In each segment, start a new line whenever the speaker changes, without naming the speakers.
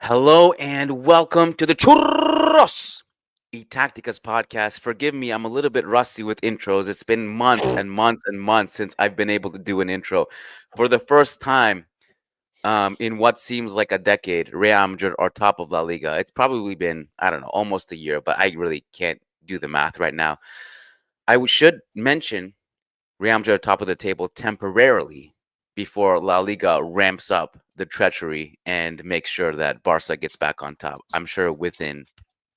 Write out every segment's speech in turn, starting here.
Hello and welcome to the Churros y Tacticas podcast. Forgive me, I'm a little bit rusty with intros. It's been months and months and months since I've been able to do an intro. For the first time in what seems like a decade, Real Madrid are top of La Liga. It's probably been, I don't know, almost a year, but I really can't do the math right now. Should mention Real Madrid are top of the table temporarily before La Liga ramps up the treachery and makes sure that Barça gets back on top. I'm sure within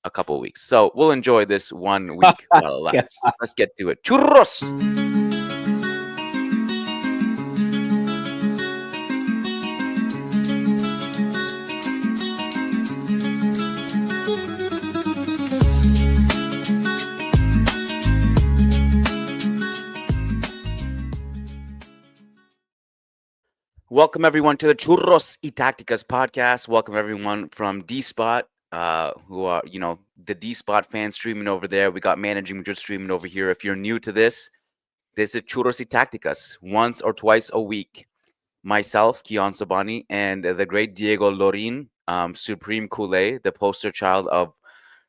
a couple of weeks. So we'll enjoy this 1 week while it
Yeah.
lasts. Let's get to it. Churros! Welcome everyone to the Churros y Tacticas podcast. Welcome everyone from D Spot, who are the D Spot fans streaming over there. We got Managing Madrid streaming over here. If you're new to this is Churros y Tacticas, once or twice a week. Myself, Kian Sabani, and the great Diego Lorin, Supreme Kool-Aid, the poster child of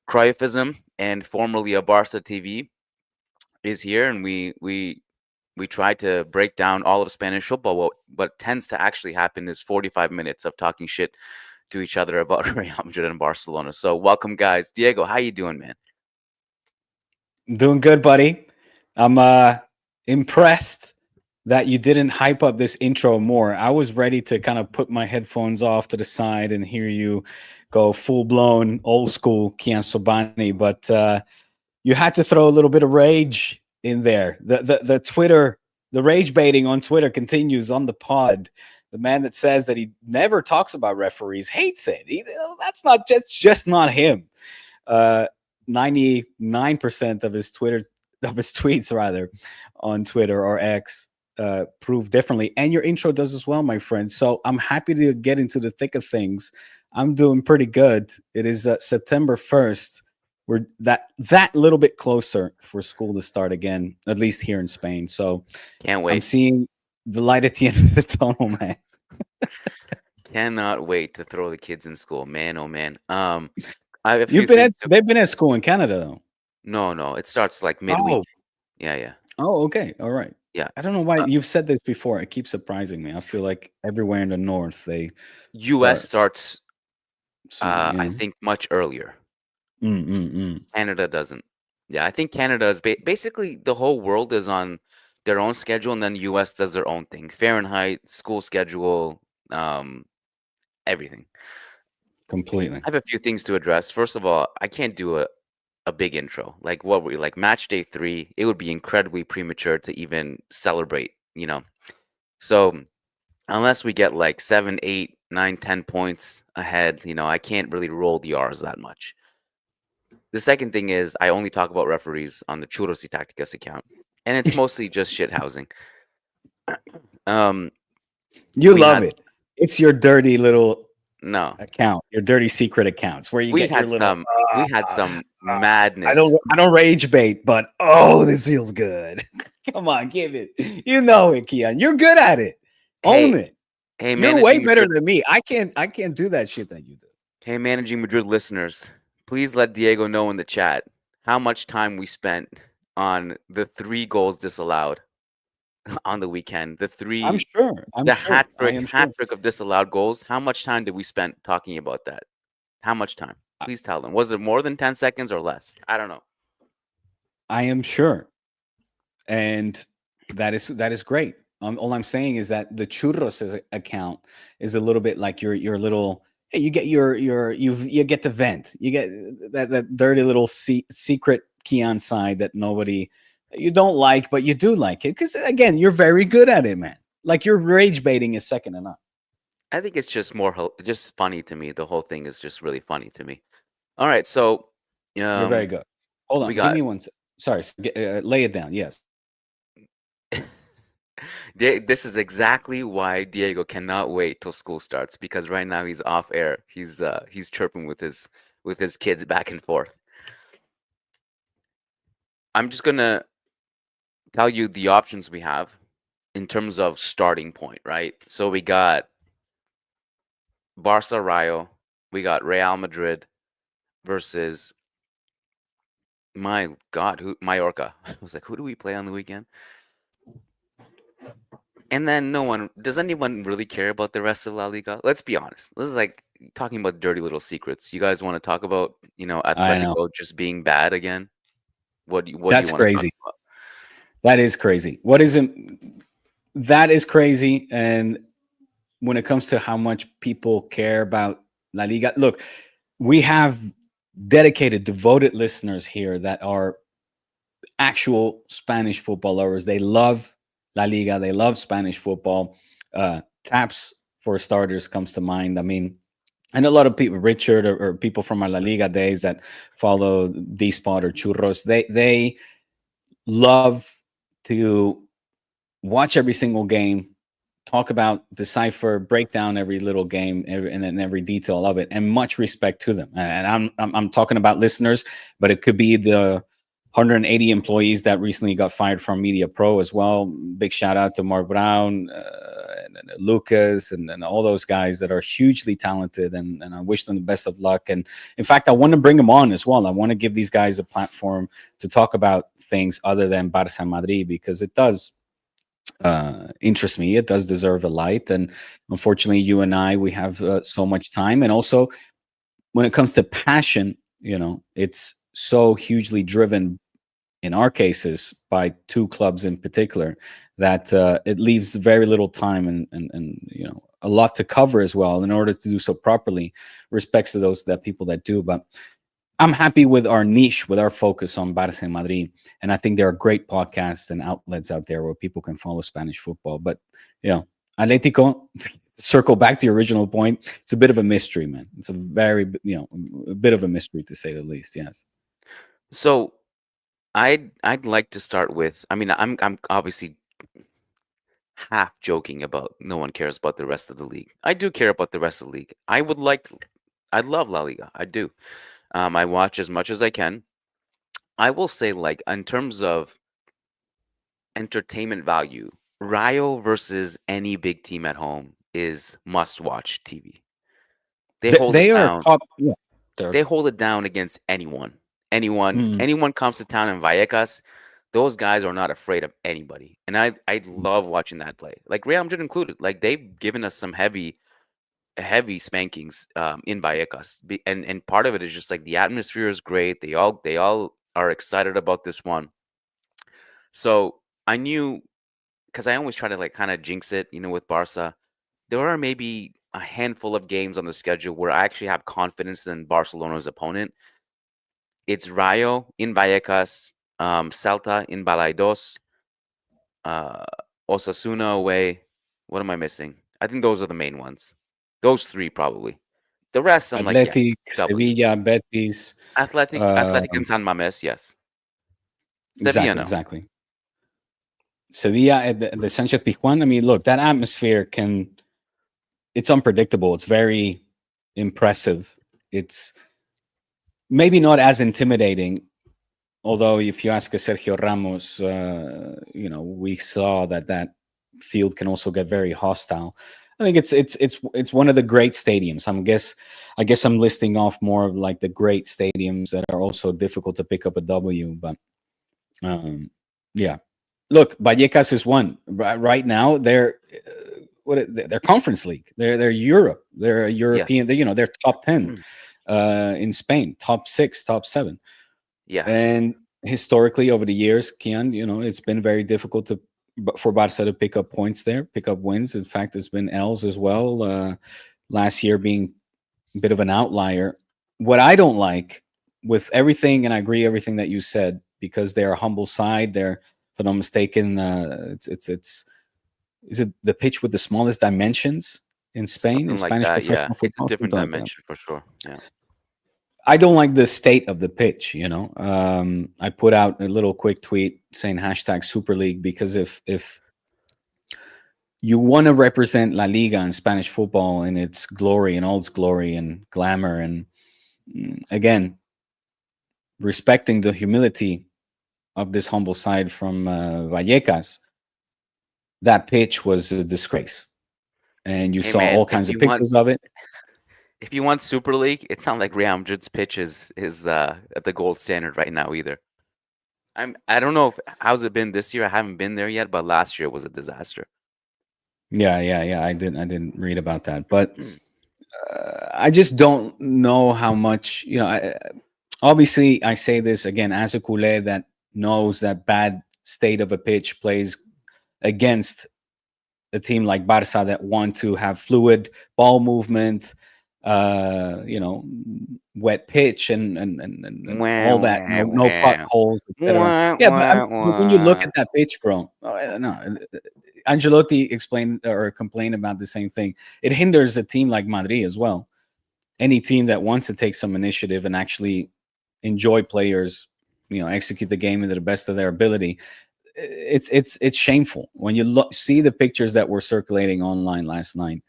Cruyffism and formerly a Barca TV, is here, and we try to break down all of Spanish football. What tends to actually happen is 45 minutes of talking shit to each other about Real Madrid and Barcelona. So welcome, guys. Diego, how you doing, man?
Doing good, buddy. I'm impressed that you didn't hype up this intro more. I was ready to kind of put my headphones off to the side and hear you go full blown old school Kian Sobani, but you had to throw a little bit of rage in there. The Twitter, the rage baiting on Twitter continues on the pod. The man that says that he never talks about referees hates it. That's not just not him. 99% of his tweets rather on Twitter or X prove differently. And your intro does as well, my friend. So I'm happy to get into the thick of things. I'm doing pretty good. It is September 1st. We're that little bit closer for school to start again, at least here in Spain. So
Can't
I'm
wait.
seeing the light at the end of the tunnel, man.
Cannot wait to throw the kids in school, man. Oh man. I have a few
At
things to.
they've been at school in Canada though.
No, no, it starts like midweek.
Oh,
Yeah, yeah,
Oh, okay. All right.
yeah.
I don't know why
Uh,
you've said this before. It keeps surprising me. I feel like everywhere in the north they
U.S.
start
starts,
soon.
I
Yeah.
think, much earlier.
Mm.
Canada doesn't. Yeah, I think Canada is basically the whole world is on their own schedule, and then U.S. does their own thing. Fahrenheit, school schedule, um, everything.
Completely.
I have a few things to address. First of all, I can't do a big intro. Like what were we like match day 3? It would be incredibly premature to even celebrate. So unless we get like 7, 8, 9, 10 points ahead, I can't really roll the R's that much. The second thing is I only talk about referees on the Churros y Tacticas account, and it's mostly just shit housing. Um,
You
we
love
had
it. It's your dirty little
no,
account, your dirty secret accounts where you
we
get your
had
little
some we had some
I
madness.
don't rage bait, but oh, this feels good. Come on, give it. You know it, Keon. You're good at it. Own
Hey,
it.
hey,
You're way
managing
better
Madrid,
than me. I can't do that shit that you do.
hey, managing Madrid listeners, please let Diego know in the chat how much time we spent on the 3 goals disallowed on the weekend. The
I'm
three,
sure. I'm
the
sure.
hat
I
trick,
am
hat
sure.
trick of disallowed goals. How much time did we spend talking about that? How much time? Please tell them. Was it more than 10 seconds or less? I don't know.
I am sure, and that is great. All I'm saying is that the churros account is a little bit like your little. Hey, you get you get to vent. You get that dirty little secret Keon side that nobody you don't like, but you do like it because again, you're very good at it, man. Like your rage baiting is second to none.
I think it's just just funny to me. The whole thing is just really funny to me. All right, so
You're very
um,
good. Hold
we
on, give
got
me one. Sorry, lay it down. Yes.
This is exactly why Diego cannot wait till school starts because right now he's off air. He's chirping with his kids back and forth. I'm just gonna tell you the options we have in terms of starting point, right? So we got Barça Rayo. We got Real Madrid versus my God, who Mallorca. I was like, who do we play on the weekend? And then no one does anyone really care about the rest of La Liga? Let's be honest. This is like talking about dirty little secrets. You guys want to talk about,
I know.
Atletico just being bad again? What do you
That's
want to talk
crazy.
about?
That is crazy. What isn't that is crazy. And when it comes to how much people care about La Liga, look, we have dedicated, devoted listeners here that are actual Spanish football lovers. They love La Liga. They love Spanish football. Taps for starters comes to mind. I mean, and a lot of people, Richard or people from our La Liga days that follow D Spot or Churros, they love to watch every single game, talk about, decipher, break down every little game, and every detail of it, and much respect to them. And I'm talking about listeners, but it could be the 180 employees that recently got fired from Media Pro as well. Big shout out to Mark Brown, and Lucas, and all those guys that are hugely talented, and I wish them the best of luck. And in fact, I want to bring them on as well. I want to give these guys a platform to talk about things other than Barça and Madrid, because it does interests me. It does deserve a light, and unfortunately, you and I, we have so much time, and also when it comes to passion, it's so hugely driven in our cases by two clubs in particular that it leaves very little time and a lot to cover as well in order to do so properly. Respects to those that people that do, but I'm happy with our niche, with our focus on Barça and Madrid. And I think there are great podcasts and outlets out there where people can follow Spanish football. But, Atletico, circle back to your original point, it's a bit of a mystery, man. It's a very, a bit of a mystery to say the least. Yes.
So I'd like to start with. I mean, I'm obviously half joking about no one cares about the rest of the league. I do care about the rest of the league. I love La Liga. I do. I watch as much as I can. I will say, like, in terms of entertainment value, Rayo versus any big team at home is must-watch TV. They hold it
They are
down.
top. Yeah. They're,
They hold it down against anyone. Anyone,
mm,
anyone comes to town in Vallecas, those guys are not afraid of anybody. And I love watching that play. Like Real Madrid included. Like they've given us some heavy spankings in Vallecas. And part of it is just like the atmosphere is great. They all are excited about this one. So I knew, because I always try to like kind of jinx it, with Barca. There are maybe a handful of games on the schedule where I actually have confidence in Barcelona's opponent. It's Rayo in Vallecas, Celta in Balaidos, uh, Osasuna away. What am I missing? I think those are the main ones. Those three probably. The rest, I'm like, yeah,
Athletic,
W.
Sevilla, Betis.
Athletic and San Mames, yes. Sevilla,
Exactly,
no.
exactly. Sevilla at the Sanchez Pizjuan. I mean, look, that atmosphere it's unpredictable. It's very impressive. It's maybe not as intimidating, although if you ask a Sergio Ramos, we saw that field can also get very hostile. I think it's one of the great stadiums. I guess I'm listing off more of like the great stadiums that are also difficult to pick up a W, but um, yeah. Look, Vallecas is one right now. They're Conference League. They're Europe. They're a
Yes.
European. They're top 10 in Spain, top 6, top 7.
Yeah.
And historically, over the years, Kian, it's been very difficult for Barca to pick up points there, pick up wins. In fact, it's been L's as well. Last year being a bit of an outlier. What I don't like with everything, and I agree everything that you said, because they're a humble side. They're, if I'm not mistaken, it's is it the pitch with the smallest dimensions in Spain, in
Something like
Spanish
that, yeah.
professional
It's a
football,
different
something like that.
dimension for sure. Yeah.
I don't like the state of the pitch. I put out a little quick tweet saying hashtag Super League, because if you want to represent La Liga and Spanish football in its glory and all its glory and glamour, and again, respecting the humility of this humble side from Vallecas, that pitch was a disgrace. And you
Hey
saw
man,
all
if
kinds of
you want
pictures of it.
if you want Super League, it's not like Real Madrid's pitch is at the gold standard right now either. I don't know if how's it been this year. I haven't been there yet, but last year was a disaster.
Yeah. I didn't read about that, but I just don't know how much. Obviously, I say this again as a culé that knows that bad state of a pitch plays against a team like Barça that want to have fluid ball movement, uh, you know, wet pitch and
Wah,
all that.
wah,
No
wah.
potholes, etc.
Wah,
Yeah, but
wah,
but when you look
wah.
at that pitch, bro, no, Angelotti explained or complained about the same thing. It hinders a team like Madrid as well. Any team that wants to take some initiative and actually enjoy players, execute the game to the best of their ability. It's shameful when you see the pictures that were circulating online last night,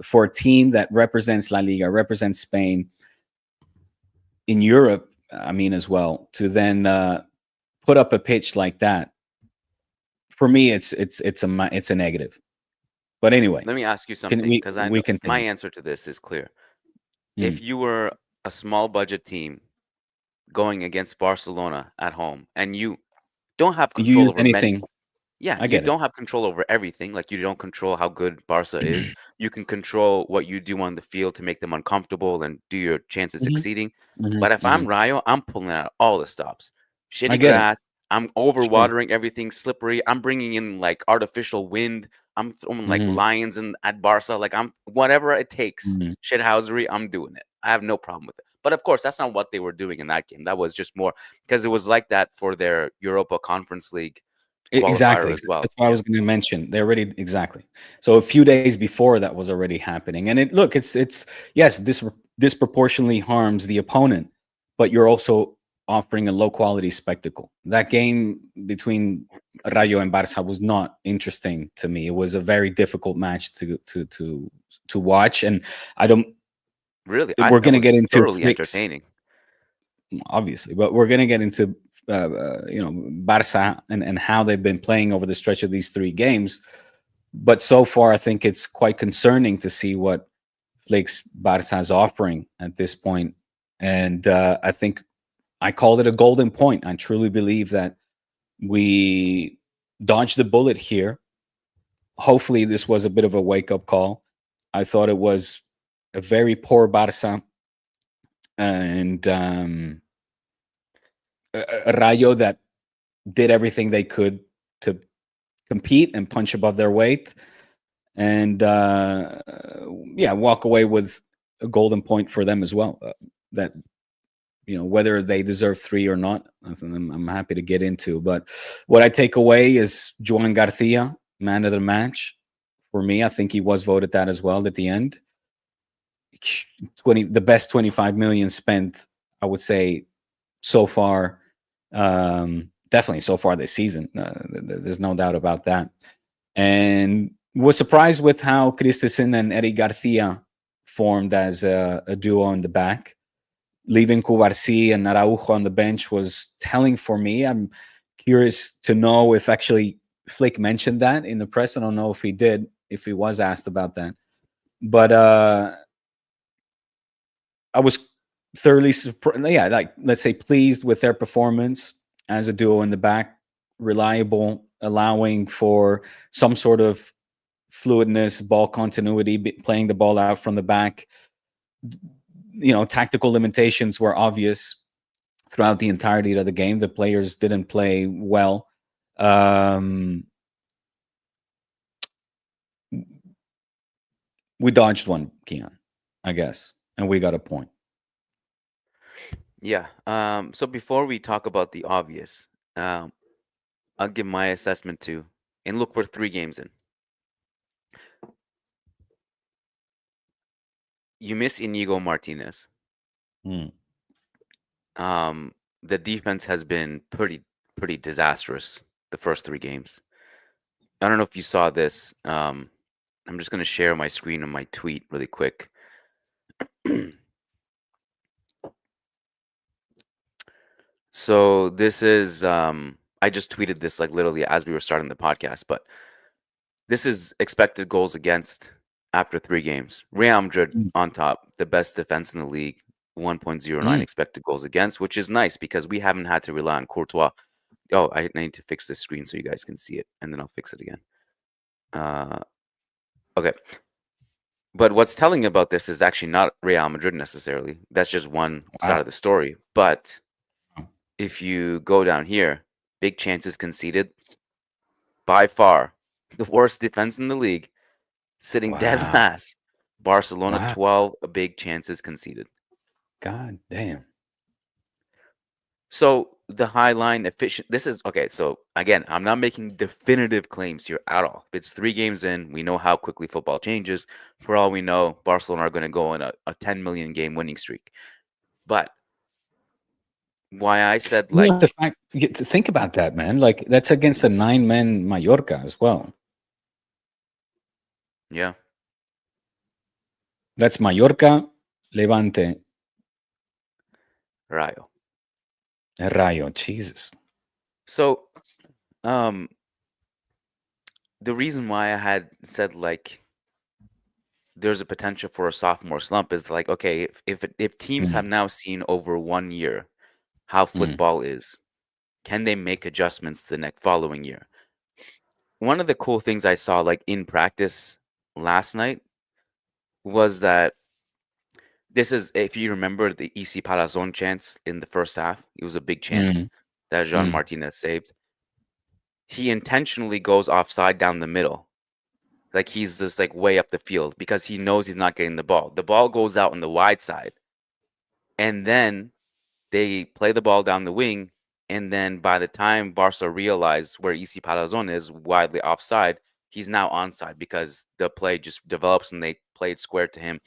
for a team that represents La Liga, represents Spain in Europe. I mean, as well, to then put up a pitch like that. For me, it's a negative. But anyway,
Let me ask you
can
something,
we
because I
we
know my
continue?
answer to this is clear. If
Mm.
you were a small budget team going against Barcelona at home and you don't have
You
control
use
over many.
anything?
Yeah,
I
you
get it.
don't have control over everything. Like you don't control how good Barca is. You can control what you do on the field to make them uncomfortable and do your chance at
Hmm.
succeeding.
Hmm.
But if
Hmm.
I'm Rayo, I'm pulling out all the stops.
I
Shitty
get it.
grass. I'm
Sure.
overwatering everything, slippery. I'm bringing in like artificial wind. I'm throwing like
Hmm.
lions in at Barca. Like I'm whatever it takes.
Hmm.
Shithousery. I'm doing it. I have no problem with it. But of course, that's not what they were doing in that game. That was just more because it was like that for their Europa Conference League qualifier
Exactly.
as well.
That's what I was going to mention. They already exactly. So a few days before that was already happening, and it's yes, this disproportionately harms the opponent, but you're also offering a low quality spectacle. That game between Rayo and Barça was not interesting to me. It was a very difficult match to watch, and I don't.
Really, I
We're
thought it
going to get
was
into
thoroughly
Flick's
entertaining.
obviously, but we're going to get into Barça and how they've been playing over the stretch of these three games. But so far, I think it's quite concerning to see what Flick's Barça is offering at this point. And I think I called it a golden point. I truly believe that we dodged the bullet here. Hopefully, this was a bit of a wake up call. I thought it was a very poor Barça and a Rayo that did everything they could to compete and punch above their weight, and yeah, walk away with a golden point for them as well. That whether they deserve three or not, I'm happy to get into. But what I take away is Joan Garcia, man of the match. For me, I think he was voted that as well at the end. 20, the best 25 million spent, I would say, so far. Definitely so far this season. There's no doubt about that. And was surprised with how Christensen and Eric Garcia formed as a duo in the back. Leaving Cubarsi and Araujo on the bench was telling for me. I'm curious to know if actually Flick mentioned that in the press. I don't know if he did, if he was asked about that. But I was thoroughly surprised. Yeah, like let's say pleased with their performance as a duo in the back, reliable, allowing for some sort of fluidness, ball continuity, playing the ball out from the back. Tactical limitations were obvious throughout the entirety of the game. The players didn't play well. Um, we dodged one, Keon, I guess, and we got a point.
Yeah. So before we talk about the obvious, um, I'll give my assessment too. And look, we're 3 games in. You miss Inigo Martinez.
Hmm.
The defense has been pretty disastrous the first 3 games. I don't know if you saw this. I'm just gonna share my screen on my tweet really quick. So this is I just tweeted this like literally as we were starting the podcast, but this is expected goals against after 3 games. Real Madrid
Mm,
on top, the best defense in the league, 1.09
mm.
expected goals against, which is nice because we haven't had to rely on Courtois. Oh, I need to fix this screen so you guys can see it, and then I'll fix it again. Uh, okay. But what's telling about this is actually not Real Madrid necessarily. That's just one side
Wow.
of the story. But if you go down here, big chances conceded, by far the worst defense in the league, sitting dead
Wow.
last. Barcelona
Wow.
12 big chances conceded.
God damn.
So the high line efficient. This is okay. So again, I'm not making definitive claims here at all. It's 3 games in. We know how quickly football changes. For all we know, Barcelona are going to go on a 10 million game winning streak. But why I said
You know,
like,
the fact to think about that, man. Like that's against a 9-man Mallorca as well.
yeah,
That's Mallorca, Levante,
Rayo.
Rayo. Jesus.
So um, the reason why I had said like there's a potential for a sophomore slump is like, okay, if teams have
Mm,
now seen over 1 year how
mm,
football is, can they make adjustments the next following year? One of the cool things I saw like in practice last night was that this is if you remember the EC Palazon chance in the first half, it was a big chance
mm,
that Jean
mm,
Martinez saved. He intentionally goes offside down the middle. Like he's just like way up the field because he knows he's not getting the ball. The ball goes out on the wide side. And then they play the ball down the wing, and then by the time Barca realize where EC Palazon is widely offside, he's now onside because the play just develops and they played square to him.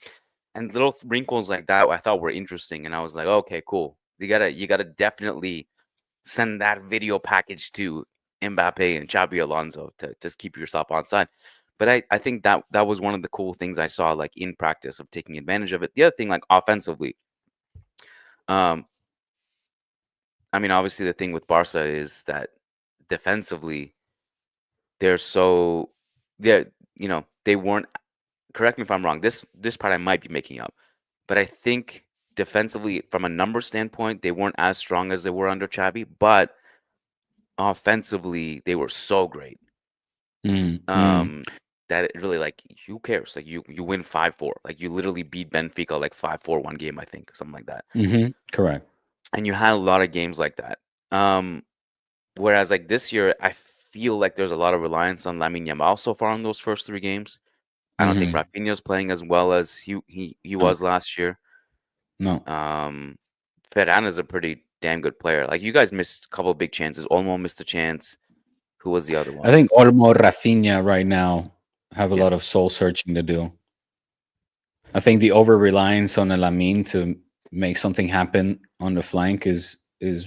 And little wrinkles like that I thought were interesting, and I was like, okay, cool. You gotta definitely send that video package to Mbappe and Xabi Alonso to just keep yourself onside. But I think that was one of the cool things I saw like in practice of taking advantage of it. The other thing, like offensively, um, I mean, obviously the thing with Barca is that defensively they're so they're they weren't, correct me if I'm wrong. This part I might be making up, but I think defensively from a number standpoint they weren't as strong as they were under Xavi, but offensively they were so great.
mm, mm.
Um that it really like who cares? Like you win 5-4. Like you literally beat Benfica like 5-4 one game, I think, something like that.
Correct.
And you had a lot of games like that. Whereas like this year, I feel like there's a lot of reliance on Lamine Yamal so far in those first 3 games. I don't think
Hmm.
Rafinha's playing as well as he
No,
was last year.
no.
Um, Ferran is a pretty damn good player. Like you guys missed a couple of big chances. Olmo missed a chance. Who was the other
I
one?
think Olmo, Rafinha right now have a
Yeah,
lot of soul searching to do. I think the over reliance on Lamine to make something happen on the flank is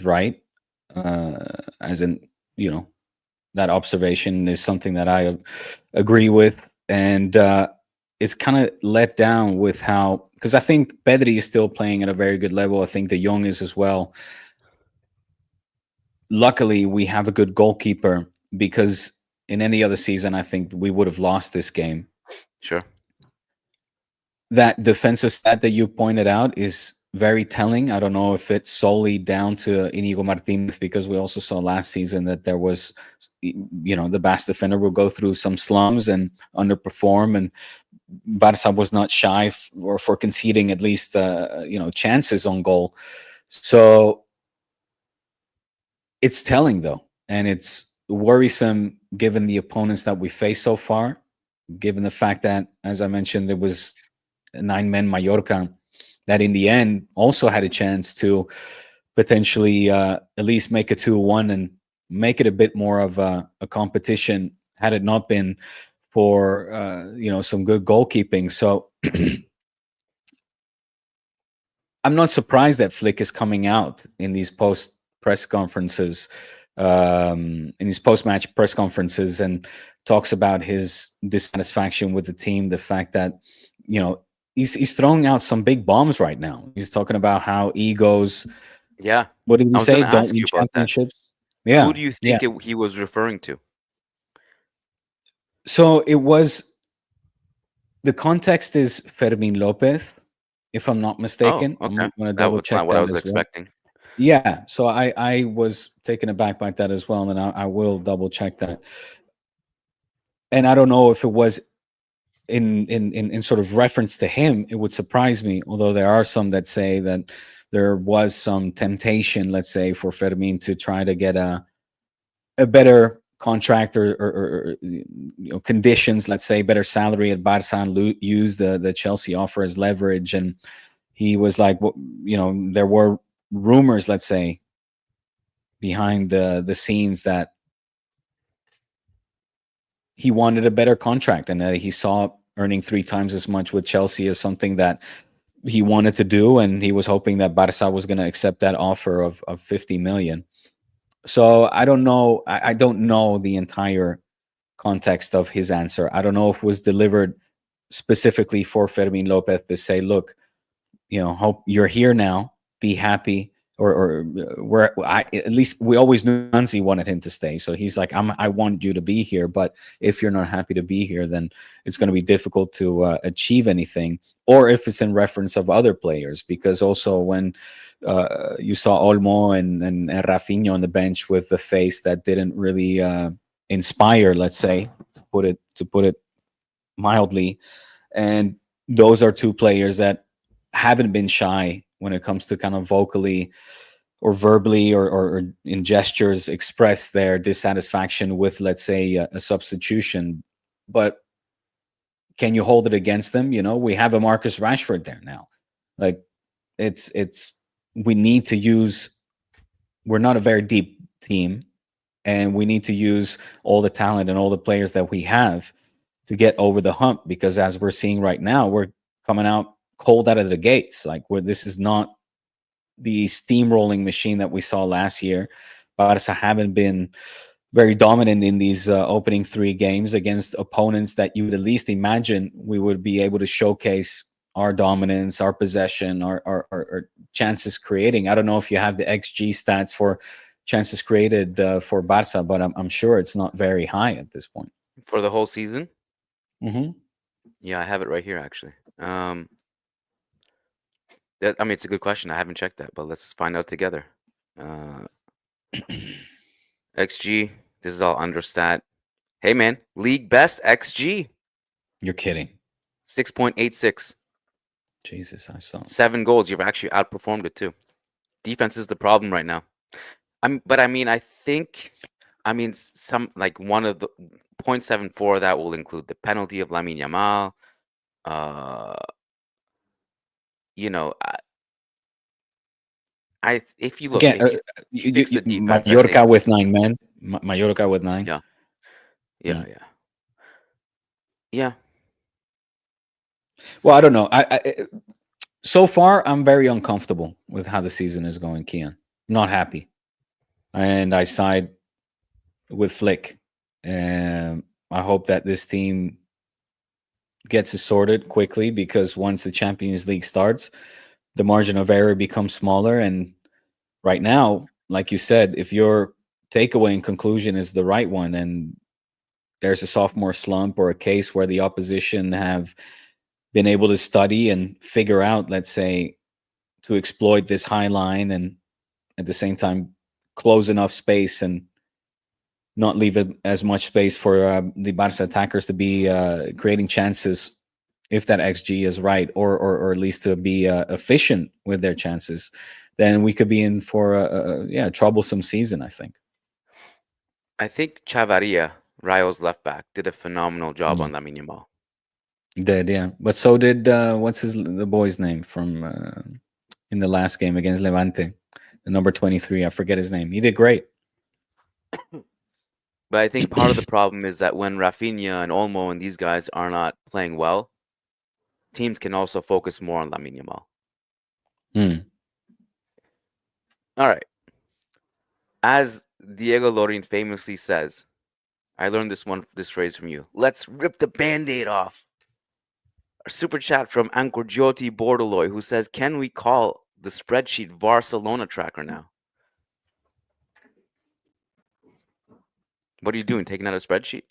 right. Uh, as in, you know, that observation is something that I agree with, and it's kind of let down with how, because I think Pedri is still playing at a very good level. I think De Jong is as well. Luckily, we have a good goalkeeper because in any other season, I think we would have lost this game.
sure.
That defensive stat that you pointed out is very telling. I don't know if it's solely down to Inigo Martinez because we also saw last season that there was, the best defender will go through some slums and underperform, and Barca was not shy or for conceding at least, chances on goal. So it's telling though, and it's worrisome given the opponents that we faced so far, given the fact that, as I mentioned, it was 9-man Mallorca that in the end also had a chance to potentially at least make a 2-1 and make it a bit more of a competition had it not been for some good goalkeeping. So I'm not surprised that Flick is coming out in these post press conferences, in these post match press conferences, and talks about his dissatisfaction with the team. The fact that he's throwing out some big bombs right now. He's talking about how egos.
Yeah,
What did he
I was
say?
gonna
Don't
ask
win
you about that.
championships.
Who
Yeah,
do you
yeah.
think he was referring to?
So it was. The context is Fermin Lopez, if I'm not
Oh,
mistaken. I'm
okay.
going to
That
double
was not
check
what I
that
was
as well.
expecting.
Yeah, so I was taken aback by that as well, and I will double check that. And I don't know if it was in sort of reference to him. It would surprise me, although there are some that say that there was some temptation, let's say, for Fermin to try to get a better contract or conditions, let's say, better salary at Barca and use the Chelsea offer as leverage. And he was like, well, there were rumors, let's say, behind the scenes that he wanted a better contract and that he saw earning 3 times as much with Chelsea as something that he wanted to do, and he was hoping that Barca was going to accept that offer of 50 million. So I don't know. I don't know the entire context of his answer. I don't know if it was delivered specifically for Fermin Lopez to say, look, hope you're here now, be happy. Or where at least we always knew Nancy wanted him to stay. So he's like, I want you to be here, but if you're not happy to be here, then it's going to be difficult to achieve anything. Or if it's in reference of other players, because also when you saw Olmo and Rafinha on the bench with the face that didn't really inspire, let's say, to put it mildly, and those are two players that haven't been shy when it comes to kind of vocally or verbally or in gestures express their dissatisfaction with, let's say, a substitution. But can you hold it against them? We have a Marcus Rashford there now. Like, it's we need to use. We're not a very deep team, and we need to use all the talent and all the players that we have to get over the hump, because as we're seeing right now, we're coming out cold out of the gates. Like, this is not the steamrolling machine that we saw last year. Barca haven't been very dominant in these opening 3 games against opponents that you would at least imagine we would be able to showcase our dominance, our possession, our chances creating. I don't know if you have the XG stats for chances created for Barca, but I'm sure it's not very high at this point.
For the whole season?
Hmm.
Yeah, I have it right here actually. I mean, it's a good question. I haven't checked that, but let's find out together. Uh, XG. This is all under stat. Hey man, league best XG
You're kidding.
6.86.
Jesus, I saw.
7 goals. You've actually outperformed it too. Defense is the problem right now. But I mean, some like one of the 0.74 that will include the penalty of Lamine Yamal. Uh, you know, if you look,
Again,
if you fix the defense, I think
Mallorca with 9 men. Mallorca with 9.
yeah, yeah,
Mm.
yeah, yeah.
Well, I don't know. So far, I'm very uncomfortable with how the season is going, Kian. Not happy. And I side with Flick. I hope that this team gets it sorted quickly, because once the Champions League starts, the margin of error becomes smaller. And right now, like you said, if your takeaway and conclusion is the right one, and there's a sophomore slump or a case where the opposition have been able to study and figure out, let's say, to exploit this high line and at the same time close enough space and not leave it as much space for the Barca attackers to be creating chances, if that XG is right, or at least to be efficient with their chances, then we could be in for a troublesome season, I think.
I think Chavaria, Rayo's left back, did a phenomenal job
Mm.
on Lamine Yamal.
Did, yeah, but so did what's the boy's name from in the last game against Levante, the number 23. I forget his name. He did great.
But I think part of the problem is that when Rafinha and Olmo and these guys are not playing well, teams can also focus more on Lamine Yamal.
Mm.
All right. As Diego Lorin famously says, I learned this phrase from you. Let's rip the band-aid off. A super chat from Ancorgioti Bordoloy, who says, can we call the spreadsheet Barcelona tracker now? What are you doing? Taking out a spreadsheet?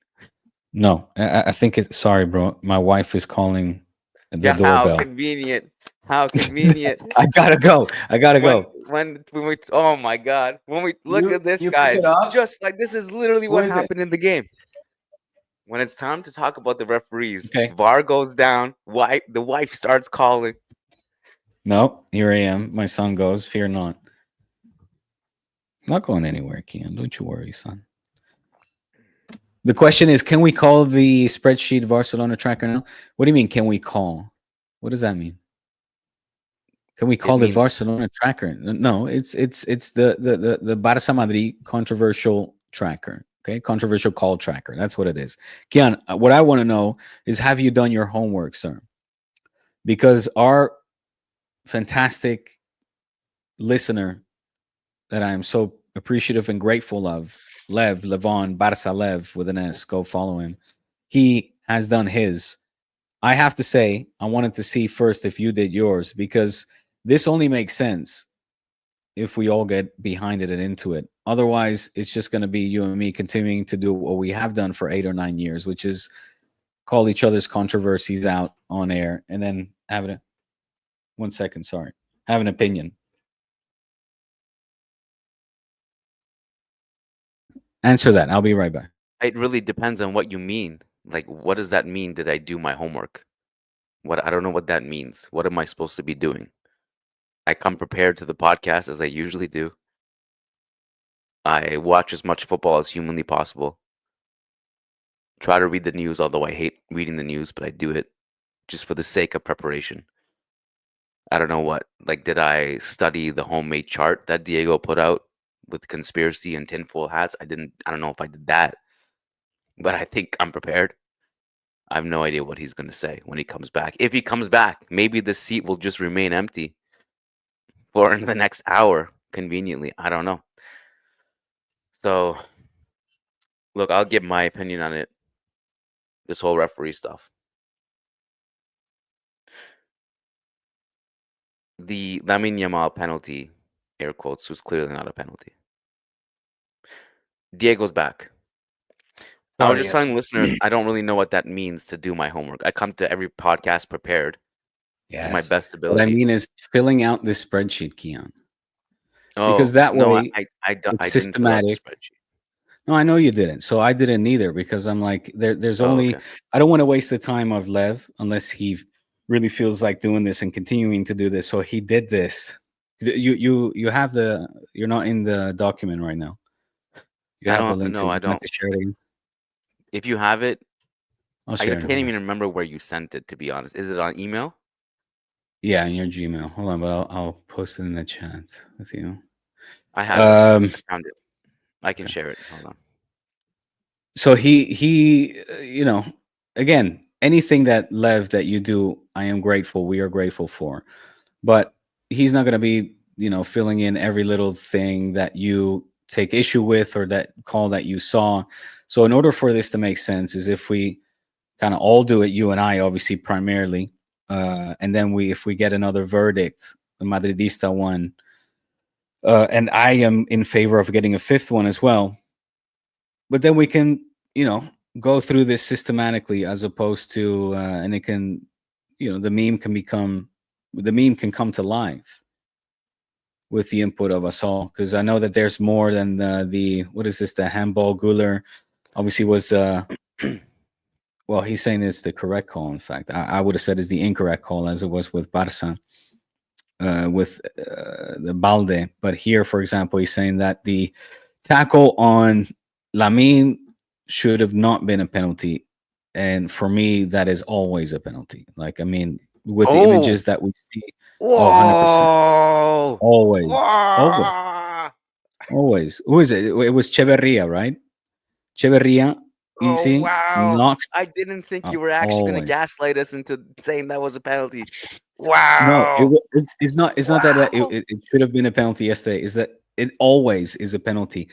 No, I think it's sorry, bro. My wife is calling the
Yeah, how
doorbell.
convenient. How convenient.
I gotta go. I gotta
When
go.
when we oh my god. When we look
You
at this,
you pick it
guys,
up.
just like this is literally
Who
what
is it?
happened in the game. When it's time to talk about the referees,
Okay.
VAR goes down, the wife starts calling.
No, here I am. My son goes. Fear not. I'm not going anywhere, Kian. Don't you worry, son. The question is, can we call the spreadsheet Barcelona tracker now? What do you mean? Can we call? What does that mean? Can we
It
call it
means
Barcelona tracker? No, it's the Barça Madrid controversial tracker. Okay, controversial call tracker. That's what it is. Kian, what I want to know is, have you done your homework, sir? Because our fantastic listener that I am so appreciative and grateful of, Levon Barça Lev with an S, go follow him. He has done his. I have to say, I wanted to see first if you did yours, because this only makes sense if we all get behind it and into it. Otherwise, it's just going to be you and me continuing to do what we have done for 8 or 9 years, which is call each other's controversies out on air and then have it. 1 second, sorry. Have an opinion. Answer that. I'll be right back.
it really depends on what you mean. Like, what does that mean? Did I do my homework? What I don't know what that means. What am I supposed to be doing? I come prepared to the podcast as I usually do. I watch as much football as humanly possible. Try to read the news, although I hate reading the news, but I do it just for the sake of preparation. I don't know what. Like, did I study the homemade chart that Diego put out with conspiracy and tinfoil hats? I didn't. I don't know if I did that, but I think I'm prepared. I have no idea what he's going to say when he comes back. If he comes back, maybe the seat will just remain empty for the next hour, conveniently. I don't know. So, look, I'll give my opinion on it. This whole referee stuff. The Lamine Yamal penalty, air quotes, was clearly not a penalty. Diego's back. I was
Sorry,
just telling
yes.
listeners I don't really know what that means to do my homework. I come to every podcast prepared to my
Yes.
best
What I
ability.
mean is filling out this spreadsheet, Keon, because
Oh,
that
no,
way
I
it's
didn't fill out the
systematic.
spreadsheet.
No, I know you didn't. So I didn't either, because I'm like, there's
Oh, okay.
only, I don't want to waste the time of Lev unless he really feels like doing this and continuing to do this. So he did this. You have the, you're not in the document right now. You
I
have the
don't
link to
no,
it.
I
You want
don't.
to share it again?
If you have it,
I'll
I
share it.
can't
Hold on.
even remember where you sent it, to be honest. Is it on email?
Yeah, in your Gmail. Hold on, but I'll post it in the chat with you.
I have it.
Um,
I found it. I can
okay.
share it. Hold on.
So you know, again, anything that Lev that you do, I am grateful. We are grateful for, but he's not going to be, filling in every little thing that you take issue with or that call that you saw. So in order for this to make sense, is if we kind of all do it, you and I, obviously primarily, and then if we get another verdict, the Madridista one, and I am in favor of getting a fifth one as well, but then we can, you know go through this systematically, as opposed to and it can, the meme can come to life with the input of us all, because I know that there's more than the what is this, the handball Guler obviously was well, he's saying it's the correct call. In fact, I would have said it's the incorrect call, as it was with Barca, with the Balde. But here, for example, he's saying that the tackle on Lamine should have not been a penalty. And for me, that is always a penalty. Like, I mean, with the
Oh,
images that we see, oh, 100%.
whoa.
Always. Always.
Whoa.
Always. Who is it? It was Cheverria, right? Cheverria,
Oh,
easy,
wow.
knocks.
I didn't think you were actually going to
Always.
gaslight us into saying that was a penalty.
No,
Wow.
it's not that
Wow.
it should have been a penalty yesterday. Is that it always is a penalty.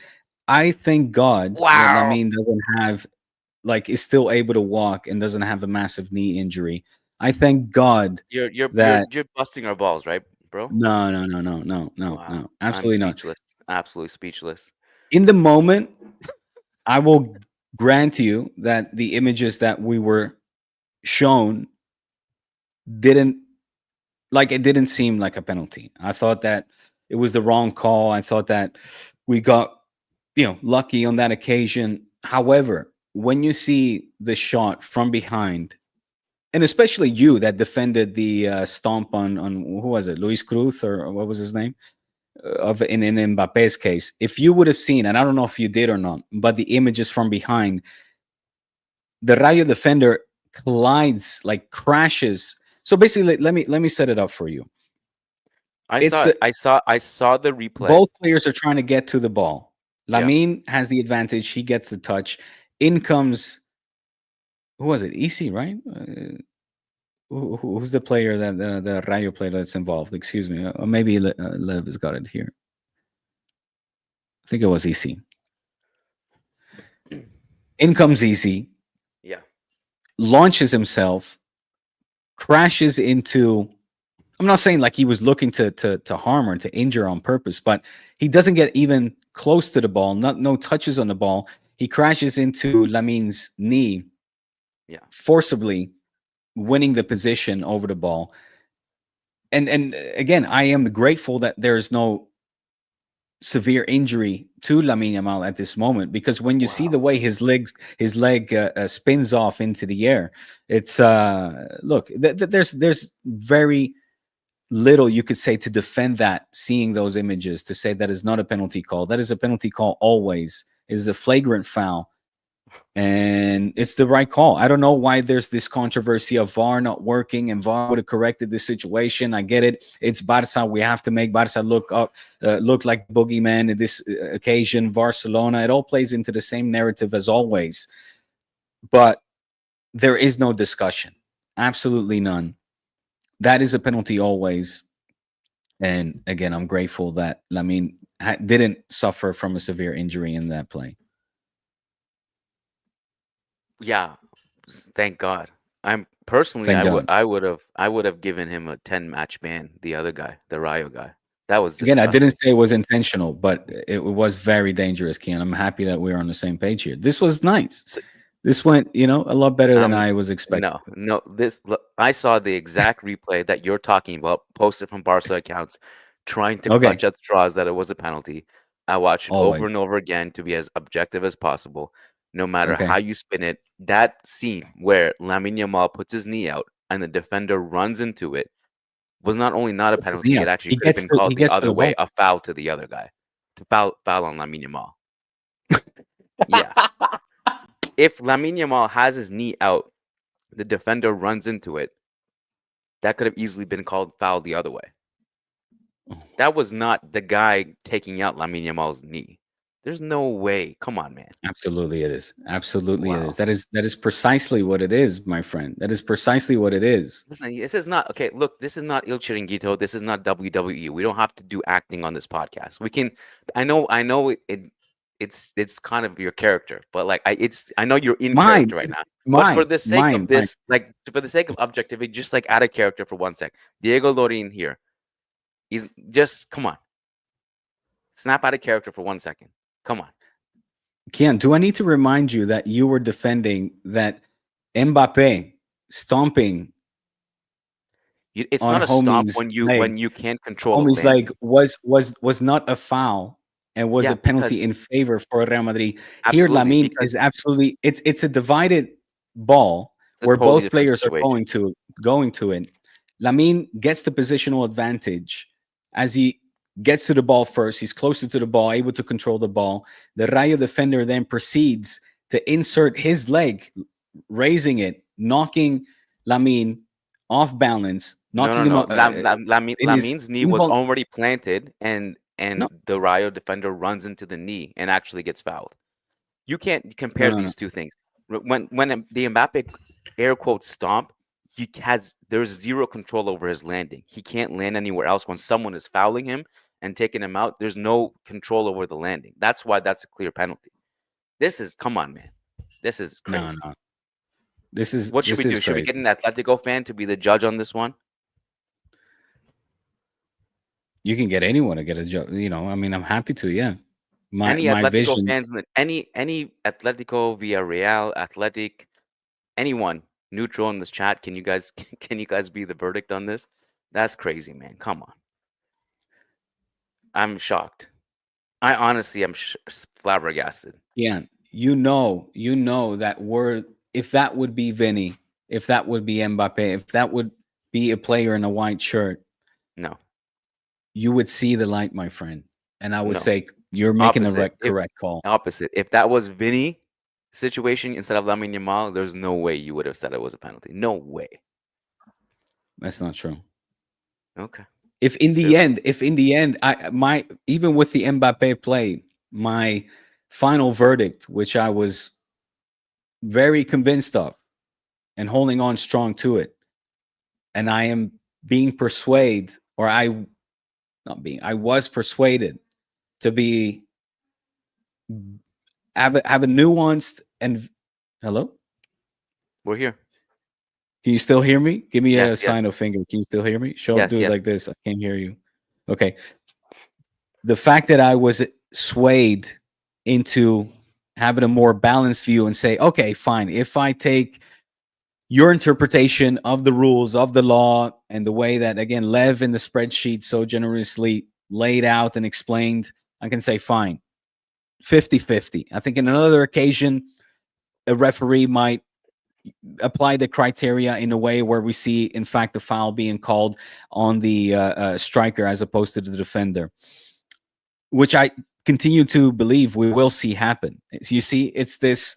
I thank God that
Wow.
Lamine doesn't have, like, is still able to walk and doesn't have a massive knee injury. I thank God
You're you're you're
that
you're busting our balls, right, bro?
no, no, no, no, no, no,
Wow.
no,
I'm
absolutely not.
speechless. Absolutely speechless.
In the moment, I will grant you that the images that we were shown didn't it didn't seem like a penalty. I thought that it was the wrong call. I thought that we got, lucky on that occasion. However, when you see the shot from behind, and especially you that defended the stomp on who was it, Luis Cruz, or what was his name, of in Mbappe's case, if you would have seen, and I don't know if you did or not, but the images from behind, the Rayo defender collides, like crashes. So basically, let me set it up for you.
I saw
It's
it. I saw the replay.
both players are trying to get to the ball.
Yeah.
Lamine has the advantage; he gets the touch. In comes, who was it? EC, right? Who's the player that the Rayo player that's involved? Excuse me, or maybe Lev has got it here. I think it was EC. In comes EC,
Yeah.
launches himself, crashes into. I'm not saying like he was looking to harm or to injure on purpose, but he doesn't get even close to the ball. No touches on the ball. He crashes into Lamine's knee,
Yeah.
forcibly winning the position over the ball. And again, I am grateful that there's no severe injury to Lamine Yamal at this moment, because when you see the
Wow.
way his leg spins off into the air, it's look, there's very little you could say to defend that. Seeing those images, to say that is not a penalty call, that is a penalty call always. It is a flagrant foul, and it's the right call. I don't know why there's this controversy of VAR not working, and VAR would have corrected this situation. I get it. It's Barça. We have to make Barça look like boogeyman in this occasion. Barcelona. It all plays into the same narrative as always, but there is no discussion. Absolutely none. That is a penalty always. And again, I'm grateful that Lamine didn't suffer from a severe injury in that play.
Yeah. Thank God. I'm personally,
Thank
I would
God.
I would have given him a 10 match ban. The other guy, the Rayo guy, that was
Again, I didn't
disgusting.
say it was intentional, but it was very dangerous, Kian. I'm happy that we're on the same page here. This was nice.
So,
This went, a lot better than
um,
I was expecting.
no, no. I saw the exact replay that you're talking about, posted from Barca accounts, trying to
Okay,
clutch at straws that it was a penalty. I watched it over
always.
and over again to be as objective as possible, no matter
Okay.
how you spin it. That scene where Lamine Yamal puts his knee out and the defender runs into it was not only not a
Puts his knee
penalty, it
up.
actually could have been
He
called the
gets to
other
the
way,
ball.
a foul to the other guy, to foul on Lamine Yamal. Yeah, if Lamine Yamal has his knee out, the defender runs into it, that could have easily been called foul the other way. That was not the guy taking out Lamine Yamal's knee. There's no way. Come on, man.
Absolutely it is. Absolutely it is.
Wow.
That is precisely what it is, my friend. That is precisely what it is.
Listen, this is not okay. Look, this is not Il Chiringuito. This is not WWE. We don't have to do acting on this podcast. We can. I know it's kind of your character, but like I know you're in
Mine,
character right now. But for
mine,
the sake of
mine.
this, like for the sake of objectivity, just like add a character for 1 sec. Diego Lorin here. He's just come on. Snap out of character for 1 second. Come on.
Kian, do I need to remind you that you were defending that Mbappe stomping
It's
on
not a stomp
homie's leg?
when you can't control the
Homie's leg
landing.
was not a foul and was
Yeah,
a penalty
because
in favor for Real Madrid. Here,
absolutely,
Lamine
because
is absolutely, it's a divided ball
it's a
where
totally
both
different
players are
situation.
going to it. Lamine gets the positional advantage as he gets to the ball first. He's closer to the ball, able to control the ball. The Rayo defender then proceeds to insert his leg, raising it, knocking Lamine off balance,
No, no,
knocking him
no.
out in his
Lamin's knee was
invol.
already planted, and
No,
the Rayo defender runs into the knee and actually gets fouled. You can't
no,
compare
no, no.
these two things. The Mbappe air quote stomp, there's zero control over his landing. He can't land anywhere else when someone is fouling him and taking him out. There's no control over the landing. That's why that's a clear penalty. This is come on, man. This is
No,
crazy.
no. This is
What should we
this
do?
is
Should we
crazy.
get an Atletico fan to be the judge on this one?
You can get anyone to get a job. I mean, I'm happy to. Yeah. My
Any
my
Atletico
vision.
fans in the any Atletico, Villarreal, Athletic, anyone neutral in this chat, can you guys can you guys be the verdict on this? That's crazy, man. Come on. I'm shocked. I honestly am flabbergasted.
Yeah, you know that word. If that would be Vinny, if that would be Mbappe, if that would be a player in a white shirt,
No.
you would see the light, my friend, and I would
No.
say you're making the
Opposite. If
correct call.
opposite. If that was Vinny situation instead of Lamine Yamal, there's no way you would have said it was a penalty. No way.
That's not true.
Okay.
If
Silly.
in the end, I my even with the Mbappe play, my final verdict, which I was very convinced of and holding on strong to it, and I am being persuaded, or I not being, I was persuaded to be have a nuanced and hello.
We're here.
Can you still hear me? Give me a
Yes, yes,
sign of finger. Can you still hear me? Show
yes,
do it
yes.
like this. I can't hear you. Okay. The fact that I was swayed into having a more balanced view and say, okay, fine. If I take your interpretation of the rules of the law and the way that again Lev in the spreadsheet so generously laid out and explained, I can say fine. 50-50. I think in another occasion, a referee might apply the criteria in a way where we see, in fact, the foul being called on the striker as opposed to the defender, which I continue to believe we will see happen. You see, it's this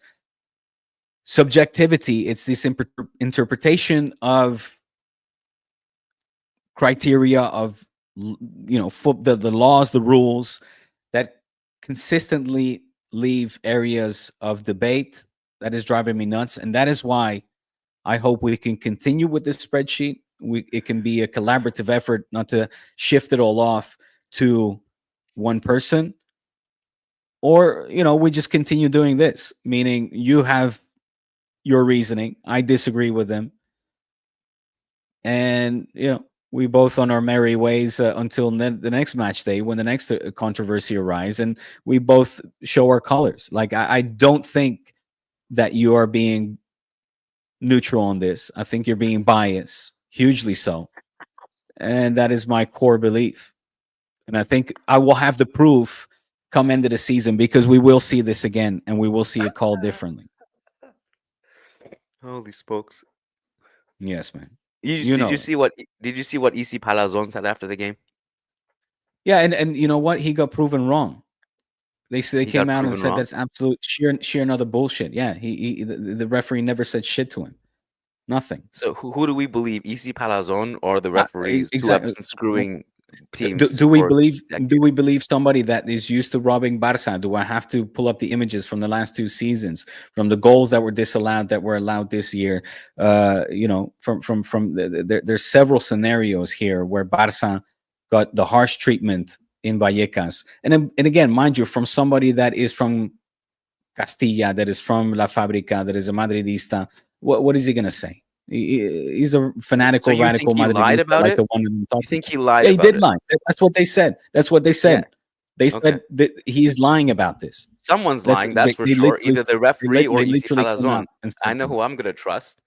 subjectivity, it's this interpretation of criteria of the laws, the rules that consistently leave areas of debate that is driving me nuts, and that is why I hope we can continue with this spreadsheet. It can be a collaborative effort, not to shift it all off to one person, or we just continue doing this, meaning you have your reasoning, I disagree with them, and we both on our merry ways until the next match day when the next controversy arises, and we both show our colors. Like I don't think that you are being neutral on this. I think you're being biased, hugely so, and that is my core belief. And I think I will have the proof come end of the season, because we will see this again, and we will see it called differently.
Holy smokes.
Yes, man.
Did you
It.
see what EC Palazon said after the game?
Yeah, and you know what? He got proven wrong. They
He
came
got
out and
proven
said
wrong.
that's absolute sheer another bullshit. Yeah, the referee never said shit to him. Nothing.
So who do we believe, EC Palazon or the referees who have
Exactly.
been screwing teams
Do we
for
believe? Do
decades?
we believe somebody that is used to robbing Barça? Do I have to pull up the images from the last two seasons, from the goals that were disallowed, that were allowed this year? There's several scenarios here where Barça got the harsh treatment in Vallecas, and again, mind you, from somebody that is from Castilla, that is from La Fábrica, that is a Madridista. What is he gonna say? He's a
So
fanatical,
you think
radical
he lied
Madridista,
about
like
it?
the one that I'm
You
talking
think
about.
he lied
Yeah, he
about
did
it?
lie. That's what they said. That's what they
Yeah.
said. They
Okay.
said that he is lying about this.
Someone's
That's
lying, that's for sure. Either the referee or
they
EC
literally came out
Palazon.
and
I
said
know
that.
who I'm gonna trust.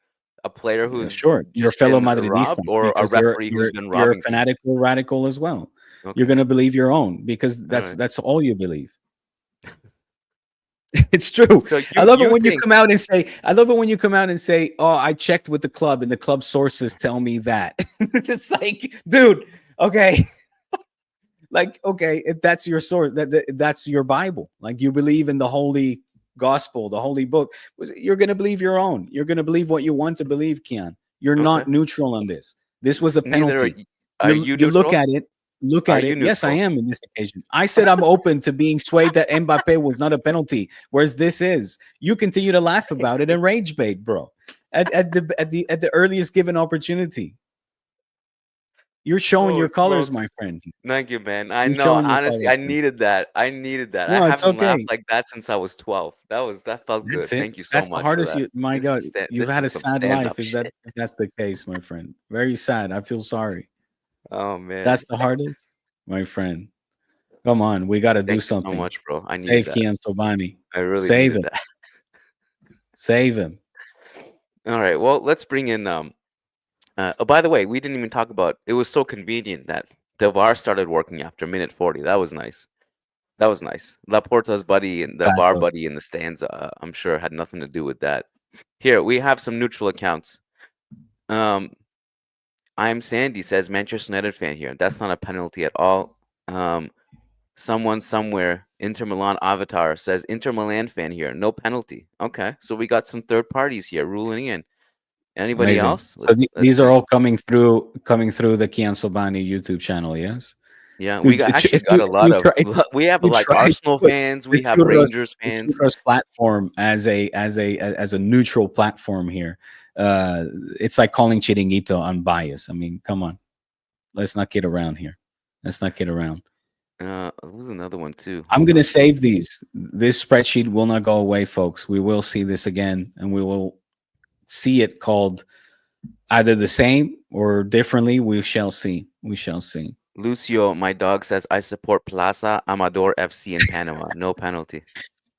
A player
Yeah,
who's
sure, you're a
just
fellow
been
Madridista
robbed, or a
because
referee who's been
you're a
robbing teams.
fanatical radical as well. You're
Okay.
gonna believe your own because
All right.
that's all you believe. It's true.
So
I
you
love it
you
when you
think
come out and say, I love it when you come out and say, "Oh, I checked with the club and the club sources tell me that." It's like, dude, okay. Like, okay, if that's your source, that's your Bible. Like you believe in the holy gospel, the holy book. You're gonna believe your own. You're gonna believe what you want to believe, Kian. You're
okay.
not neutral on this. This was a
Neither
penalty.
are you
You look
neutral?
at it. Look
Are
at
you
it. Yes, I
neutral?
am in this occasion. I said I'm open to being swayed that Mbappe was not a penalty, whereas this is. You continue to laugh about it and rage bait, bro. At the earliest given opportunity, you're showing
Oh,
your colors,
smokes.
my friend.
Thank you, man. I
You're
know.
showing your
Honestly,
colors,
I
man.
needed that. I needed that. I
No, it's
haven't laughed
okay.
like that since I was 12. That felt good.
That's it.
Thank you so
That's the
much for
hardest.
that.
You, my
This
God,
is
you've
this
had
is
a
some
sad life.
stand-up
Is that
shit.
if that's the case, my friend? Very sad. I feel sorry.
Oh man.
That's the hardest, my friend. Come on, we got to do
Thank you so
something.
much, bro. I needed
Save
that.
Kian Sobani.
I really
Save
needed
him.
that.
Save him.
All right. Well, let's bring in. Oh, by the way, we didn't even talk about. It was so convenient that the VAR started working after minute 40. That was nice. That was nice. Laporta's buddy and the VAR
Pato.
buddy in the stands, I'm sure, had nothing to do with that. Here we have some neutral accounts. Um, I'm Sandy says Manchester United fan here. That's not a penalty at all. Someone somewhere, Inter Milan Avatar says Inter Milan fan here. No penalty. Okay, so we got some third parties here ruling in. Anybody
Amazing.
else?
So
Let's
these are
see.
all coming through the Kian Sobani YouTube channel. Yes.
Yeah, we
Dude,
got actually
if
got a lot
you
of.
try if
We have
you
like
try to
Arsenal
put
fans.
the
We have Rangers
the
fans.
Churros platform as a neutral platform here, uh, it's like calling Chiringuito unbiased. I mean, come on, let's not kid around here. Let's not kid around.
There was another one too.
I'm
Hold
gonna
on.
save these. This spreadsheet will not go away, folks. We will see this again, and we will see it called either the same or differently. We shall see. We shall see.
Lucio, my dog says I support Plaza Amador FC in Panama. No penalty.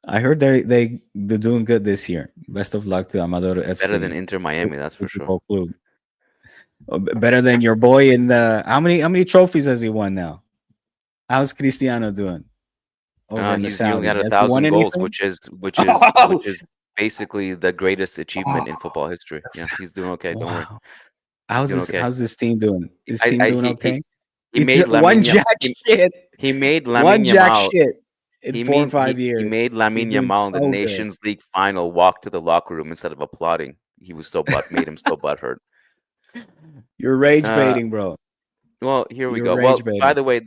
I heard they're doing good this year. Best of luck to Amador
Better than
FC.
Inter Miami, that's for sure.
Football club. Better than your boy in the how many trophies has he won now? How's Cristiano doing over in the
He's nearly
Saudi?
at a
Has he won
thousand goals,
anything?
which
Oh,
is basically the greatest achievement in football history. Yeah, he's doing okay. Don't worry,
wow.
he's
How's
doing
this?
okay.
How's this team doing? This
I,
team
I
doing okay?
he
He's
made
just one
Lamine
jack shit.
he made
One
Lamine
jack
Yamal
shit in
he
4 or
mean
5
he
years.
made
He's
Lamine
doing
Yamal in the
so good.
Nations League final walk to the locker room instead of applauding. He was so made him so butthurt.
You're rage
Uh,
baiting, bro.
well, here we
You're
go. Well,
rage
by
baiting.
the way, the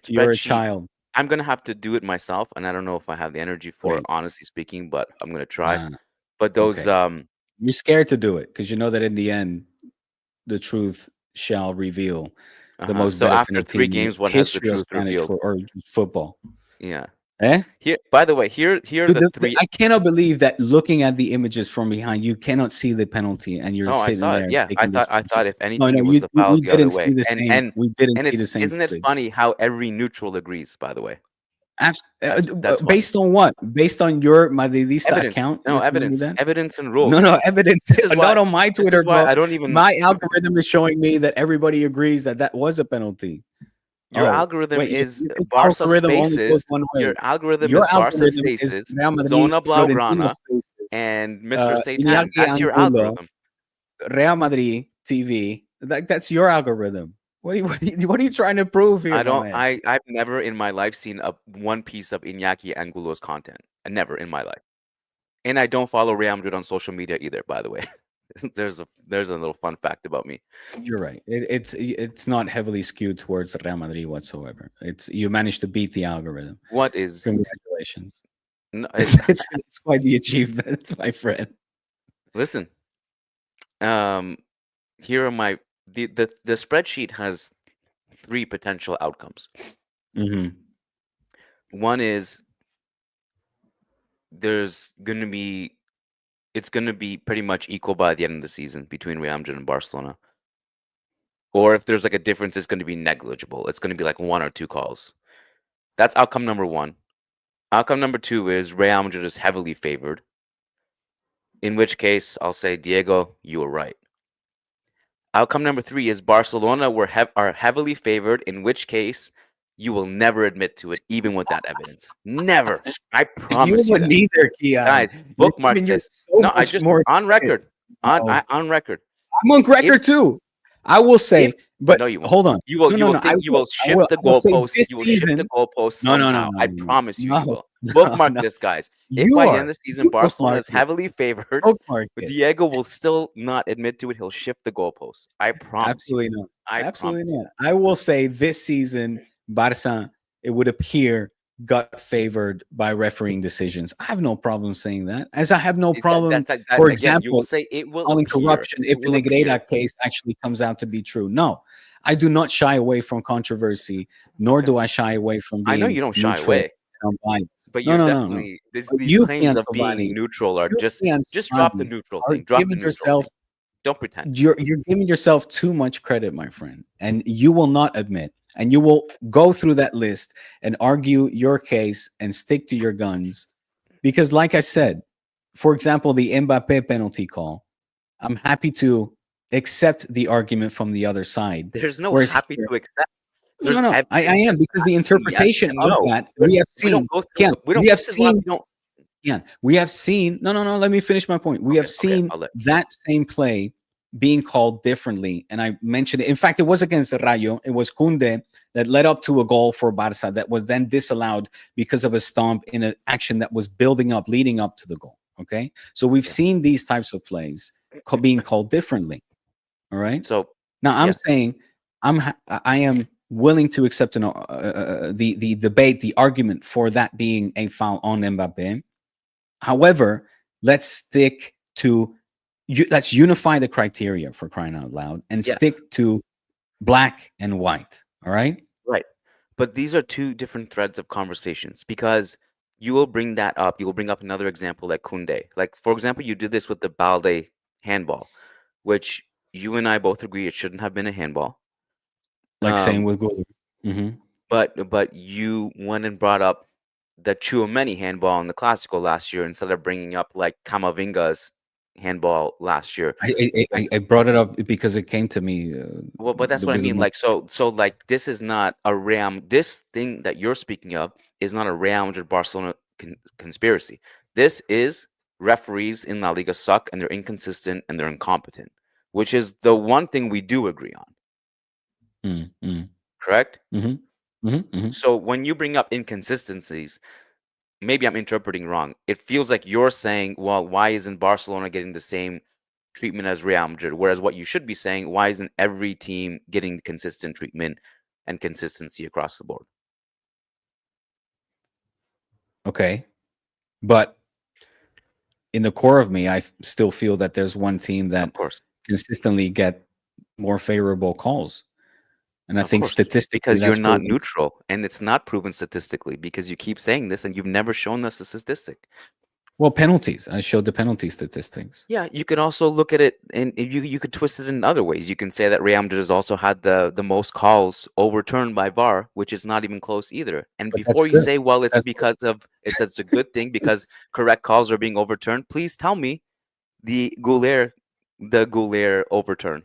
You're a
spreadsheet.
child.
I'm gonna have to do it myself, and I don't know if I have the energy for it,
Wait.
honestly speaking, but I'm gonna try.
Ah,
But those
okay. You're scared to do it because you know that in the end, the truth shall reveal the most
so after
benefiting
3
team in the
games, what has the
history of
truth
Spanish
revealed?
or football.
Yeah.
Eh?
Here, by the way, here are
Dude,
the 3.
I cannot believe that looking at the images from behind, you cannot see the penalty, and you're
Oh, I
sitting
saw it.
there
Yeah,
taking this
I
picture.
thought if
No,
anything,
no,
it was the foul
we
the other
didn't
way.
see the same. We didn't
And
see
it's
the same
isn't it
footage.
funny how every neutral agrees? By the way, that's funny.
Based on what? Based on your Madridista
Evidence.
account?
No
You're telling me
evidence.
that?
Evidence and
No,
rules.
no evidence.
This is
Not
why.
on my
This is
Twitter,
why
bro.
I don't even.
My algorithm is showing me that everybody agrees that that was a penalty.
Your
Oh,
algorithm
wait,
is
your
Barça
algorithm only goes
spaces.
one
Your
way.
algorithm
Your
is Barça
algorithm is
spaces,
Real Madrid,
Zona
Florentino
Blaugrana,
spaces,
and Mr. Satan.
Iñaki
That's your
Angulo,
algorithm.
Real Madrid TV. That's your algorithm. What are you trying to prove here,
I
my
don't.
man?
I've never in my life seen a one piece of Iñaki Angulo's content. Never in my life. And I don't follow Real Madrid on social media either, by the way. There's a little fun fact about me.
You're right. It's not heavily skewed towards Real Madrid whatsoever. It's you managed to beat the algorithm.
What is
Congratulations.
no,
It's quite the achievement, my friend.
listen, um here are my the spreadsheet has 3 potential outcomes.
Hmm.
One is there's going to be it's going to be pretty much equal by the end of the season between Real Madrid and Barcelona. Or if there's like a difference, it's going to be negligible. It's going to be like 1 or 2 calls. That's outcome number 1. Outcome number 2 is Real Madrid is heavily favored. In which case, I'll say, Diego, you were right. Outcome number 3 is Barcelona are heavily favored, in which case you will never admit to it, even with that evidence. Never. I
You
promise you
would
that.
neither, Kian.
Guys,
You're
bookmark
giving
this.
so
No, I
much
just
more
on
credit.
record.
No.
On record.
I'm on record
If
too. I will say,
if
but
no, you won't.
hold on.
You will
No,
you
no,
will
no. I
think you
will.
will shift the
I will say
goalpost.
this
You will shift the
season.
goalpost
No, no, no,
somehow.
no,
I
no,
promise you,
no,
you will.
no,
Bookmark
no.
this, guys. If
You
by the end
are.
of the season
You
Barcelona
bookmark
is
it.
heavily favored,
Bookmark it.
Diego will still not admit to it. He'll shift the goalposts. I promise you.
Absolutely not.
I
Absolutely
promise you
not.
that.
I will say this season, Barca, it would appear, got favored by refereeing decisions. I have no problem saying that. As I have no problem,
That
for
again. You will
example,
say it will
calling
appear.
corruption if
It
the
will appear.
Negreira case actually comes out to be true. No, I do not shy away from controversy, nor
Okay.
do I shy away from
I know
being
you don't shy
neutral
away,
and unbiased.
but
No,
you're
no, no, no.
definitely
But
these
you,
claims
Kian
of being
Sobani,
neutral are
you,
just
Kian
drop the
Sobani,
neutral
are
thing. Drop the
giving
neutral
yourself
thing. Don't pretend.
You're giving yourself too much credit, my friend, and you will not admit, and you will go through that list and argue your case and stick to your guns, because, like I said, for example, the Mbappe penalty call, I'm happy to accept the argument from the other side.
There's no
Whereas
happy
here,
to accept.
no,
There's
no, I
evidence.
am,
There's
because the
facts and yes
interpretation
and
of
no.
that we have
We don't
seen.
go through.
Can
We
we
don't.
have
This is why
seen?
we don't.
Yeah, we have seen. No, no, no. Let me finish my point. We
Okay.
have
Okay.
seen
I'll let.
that same play being called differently, and I mentioned it. In fact, it was against Rayo. It was Kunde that led up to a goal for Barça that was then disallowed because of a stomp in an action that was building up, leading up to the goal. Okay, so we've
Yeah.
seen these types of plays being called differently. All right.
So
Now I'm
yeah.
saying I am willing to accept the debate, the argument for that being a foul on Mbappe. However, let's stick to let's unify the criteria, for crying out loud, and
Yeah.
stick to black and white. All right.
Right. But these are two different threads of conversations because you will bring that up. You will bring up another example like Kunde. Like, for example, you did this with the Balde handball, which you and I both agree it shouldn't have been a handball.
Like same
Um,
with goal. Hmm.
but you went and brought up the Chouameni handball in the Classical last year instead of bringing up like Camavinga's handball last year.
I brought it up because it came to me.
Well, but that's
There
what I
was a
mean. Like, so, like, this is not a Real. This thing that you're speaking of is not a Real Madrid Barcelona conspiracy. This is referees in La Liga suck and they're inconsistent and they're incompetent, which is the one thing we do agree on.
mm, mm,
Correct?
mhm, mhm, mhm.
So when you bring up inconsistencies, maybe I'm interpreting wrong. It feels like you're saying, well, why isn't Barcelona getting the same treatment as Real Madrid? Whereas what you should be saying, why isn't every team getting consistent treatment and consistency across the board?
Okay, but in the core of me, still feel that there's one team
Of
that
course.
consistently get more favorable calls, and I
Of
think
course.
statistically
Because you're
that's
not
proven.
neutral. And it's not proven statistically because you keep saying this and you've never shown us a statistic.
Well, penalties. I showed the penalty statistics.
Yeah, you could also look at it and you could twist it in other ways. You can say that Real Madrid has also had the most calls overturned by VAR, which is not even close either. And
But that's
before you
good.
say, well, it's
That's good.
because of it's a good thing because correct calls are being overturned, please tell me the Goulier overturn.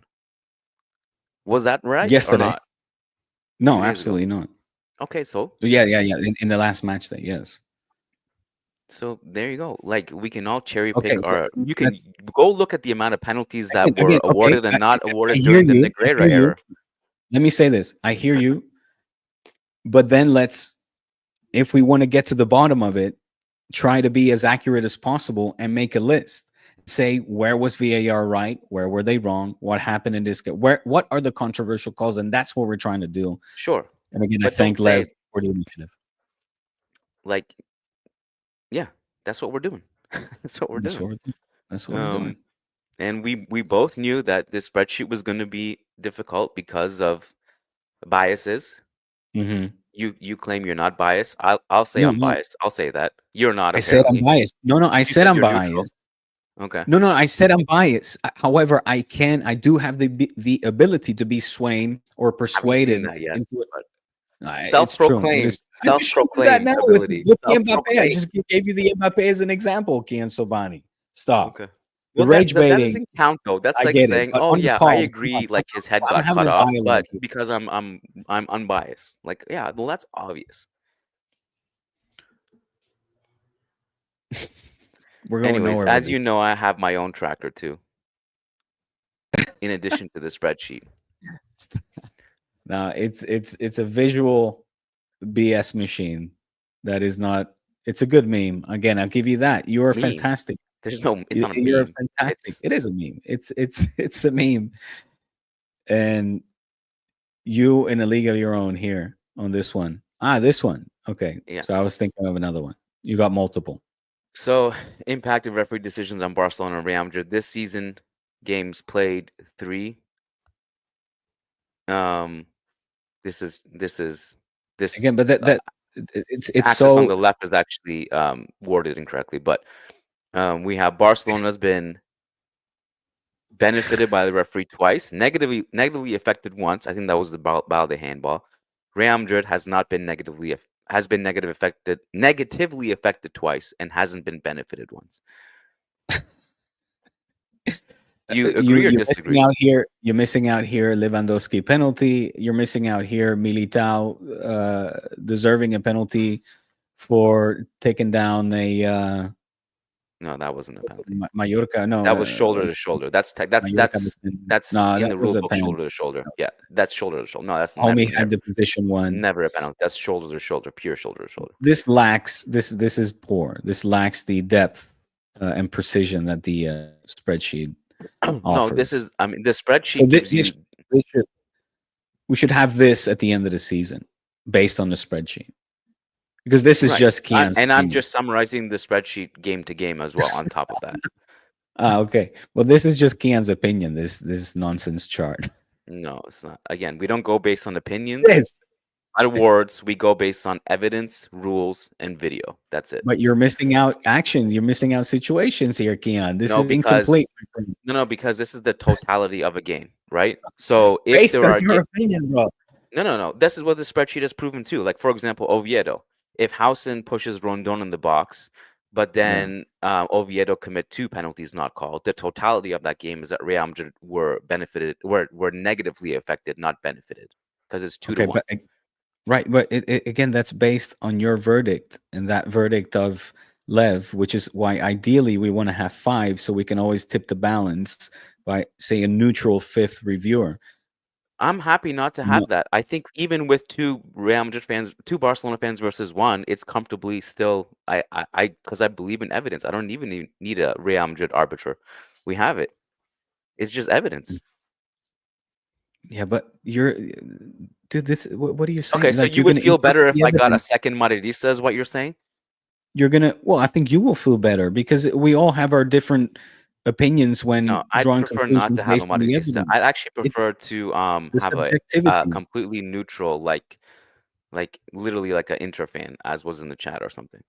Was that right or
Yesterday?
not?
No,
2 days ago.
absolutely not.
Okay, so
Yeah, yeah, yeah. In the last match day, yes.
there you go. Like we can all cherry
Okay,
pick our you can
that's
go look at the amount of penalties that
again.
were
Okay,
awarded and not
I
awarded
hear
during the
you. I hear
Negreira
you.
era.
Let me say this. I hear you, but then let's, if we want to get to the bottom of it, try to be as accurate as possible and make a list. Say where was VAR right? Where were they wrong? What happened in this game? What are the controversial calls? And that's what we're trying to do.
Sure.
And again, I
But don't
thank
say
Lev
it
for the initiative.
like, yeah, that's what we're doing. That's what we're
That's
doing.
what we're doing. That's what we're doing.
Um, and we both knew that this spreadsheet was going to be difficult because of biases.
Hmm.
You claim you're not biased. I'll say
No,
I'm
no.
biased. I'll say that. You're not
I said I'm
apparently.
biased. No, no. I
You
said
said
I'm
you're neutral.
biased.
Okay.
No, no. I said I'm biased. However, I do have the ability to be swayed or
Haven't seen
persuaded
that yet.
into it.
But
It's true. It
self-proclaimed,
is. I just showed you that
self-proclaimed
now
ability.
with the Mbappe. I
Self-proclaimed.
just gave you the Mbappe as an example, Kian Sobani. Stop.
Okay.
The
Well,
rage
that
baiting,
doesn't count though. That's
I
like
get it.
saying,
But
"Oh
on the
yeah, I
call, come on,
agree." Like his head
I'm
got
having
cut
a
off,
dialogue
but
here.
because I'm unbiased. Like, yeah, well, that's obvious.
We're going
Anyways,
nowhere with
as
this.
you know, I have my own tracker too, in addition to the spreadsheet.
No, it's a visual BS machine that is not. It's a good meme. Again, I'll give you that. You are
Meme.
fantastic.
There's no. It's not a
You're
meme.
fantastic.
It's
It is a meme. It's a meme, and you in a league of your own here on this one. This one. Okay,
yeah.
so I was thinking of another one. You got multiple.
So impact of referee decisions on Barcelona and Real Madrid this season. Games played 3. Um, this
Again, but
uh,
it's
axis on
so
the left is actually worded incorrectly, but we have Barcelona's been benefited by the referee twice, negatively affected once. I think that was the Balde handball. Real Madrid has not been has been negatively affected twice and hasn't been benefited once. Do you agree or
You're missing
disagree?
out here. You're missing out here. Lewandowski penalty. You're missing out here. Militao deserving a penalty for taking down a
No, that wasn't a
was it
penalty.
Mallorca. No,
That was shoulder to shoulder.
Mallorca.
That's
No,
in
that
the
was
rule
a
book,
penalty.
shoulder to shoulder.
That was
Yeah, that's shoulder to shoulder. No, that's
Homie
never,
had
never,
the position one.
never a penalty. That's shoulder to shoulder, pure shoulder to shoulder.
This lacks this is poor. This lacks the depth and precision that the spreadsheet
No, this
offers.
is. I mean, the
So
spreadsheet gives you.
this should we should have this at the end of the season based on the spreadsheet because this is
Right.
just Kian's
And I'm
opinion.
just summarizing the spreadsheet game to game as well on top of that.
Okay. Well, this is just Kian's opinion. This nonsense chart.
No, it's not. Again, we don't go based on opinions,
Yes.
not awards. We go based on evidence, rules, and video. That's it.
But you're missing out actions. You're missing out situations here, Kian. This
No,
is
because
incomplete, my friend.
no, because this is the totality of a game, right? So if
Based
there
on
are
your opinion, bro.
no. This is what the spreadsheet has proven too. Like for example, Oviedo. If Housen pushes Rondon in the box, but
Yeah.
then Oviedo commit two penalties not called, the totality of that game is that Real Madrid were negatively affected, not benefited, because it's 2 to
Okay,
1.
but right, but again, that's based on your verdict and that verdict of Lev, which is why ideally we want to have five so we can always tip the balance by, say, a neutral fifth reviewer.
I'm happy not to
No,
have that. I think even with two Real Madrid fans, two Barcelona fans versus one, it's comfortably still. Because I believe in evidence. I don't even need a Real Madrid arbiter. We have it. It's just evidence.
yeah, but dude. This what are you
Okay,
saying?
so
Like
you
you're
would
gonna
feel
interpret
better if
the
I got a
evidence.
second Madridista, is what you're saying?
You're gonna. Well, I think you will feel better because we all have our different opinions when
No, I'd
drawing
prefer not
conclusions
to have a
based on the
Madridista.
evidence.
I'd actually
It's
prefer to
the
have a
subjectivity.
completely neutral, like literally like an Inter fan, as was in the chat or something.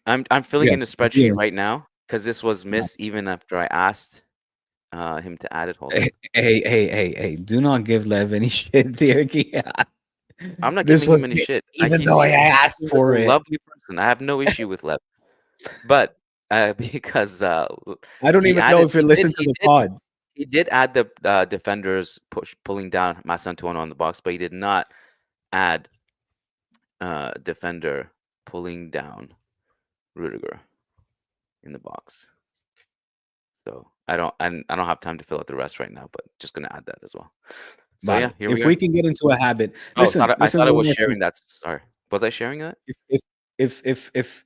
I'm filling
Yeah,
in the spreadsheet
yeah.
right now because this was missed even after I asked him to add it. Hold on.
Hey! Do not give Lev any shit there. Yeah.
I'm not
This
giving him
was
any
missed,
shit.
even
He
though I asked
seems like a
for it.
lovely person. I have no issue with Lev, but because
I don't even know if you listened to the pod.
he did add the defenders pulling down Masantuono on the box, but he did not add defender pulling down Rudiger in the box. So I don't have time to fill out the rest right now, but just gonna add that as well. So yeah,
Vale.
here we
If
are.
we can get into a habit,
Oh, I
listen,
thought I
one
was
more thing.
sharing that. Sorry, was I sharing that?
If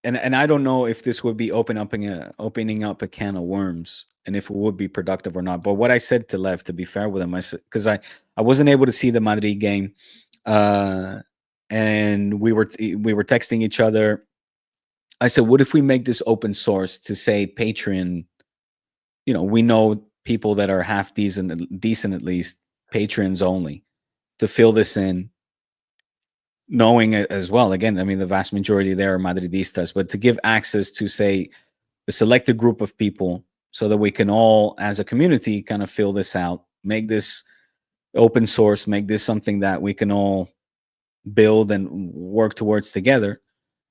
and I don't know if this would be opening up a can of worms and if it would be productive or not. But what I said to Lev, to be fair with him, I said because I wasn't able to see the Madrid game, uh, and we were texting each other. I said, what if we make this open source to say Patreon? You know, we know people that are half decent at least, patrons only, to fill this in, knowing it as well. Again, I mean, the vast majority there are Madridistas, but to give access to, say, a selected group of people so that we can all, as a community, kind of fill this out, make this open source, make this something that we can all build and work towards together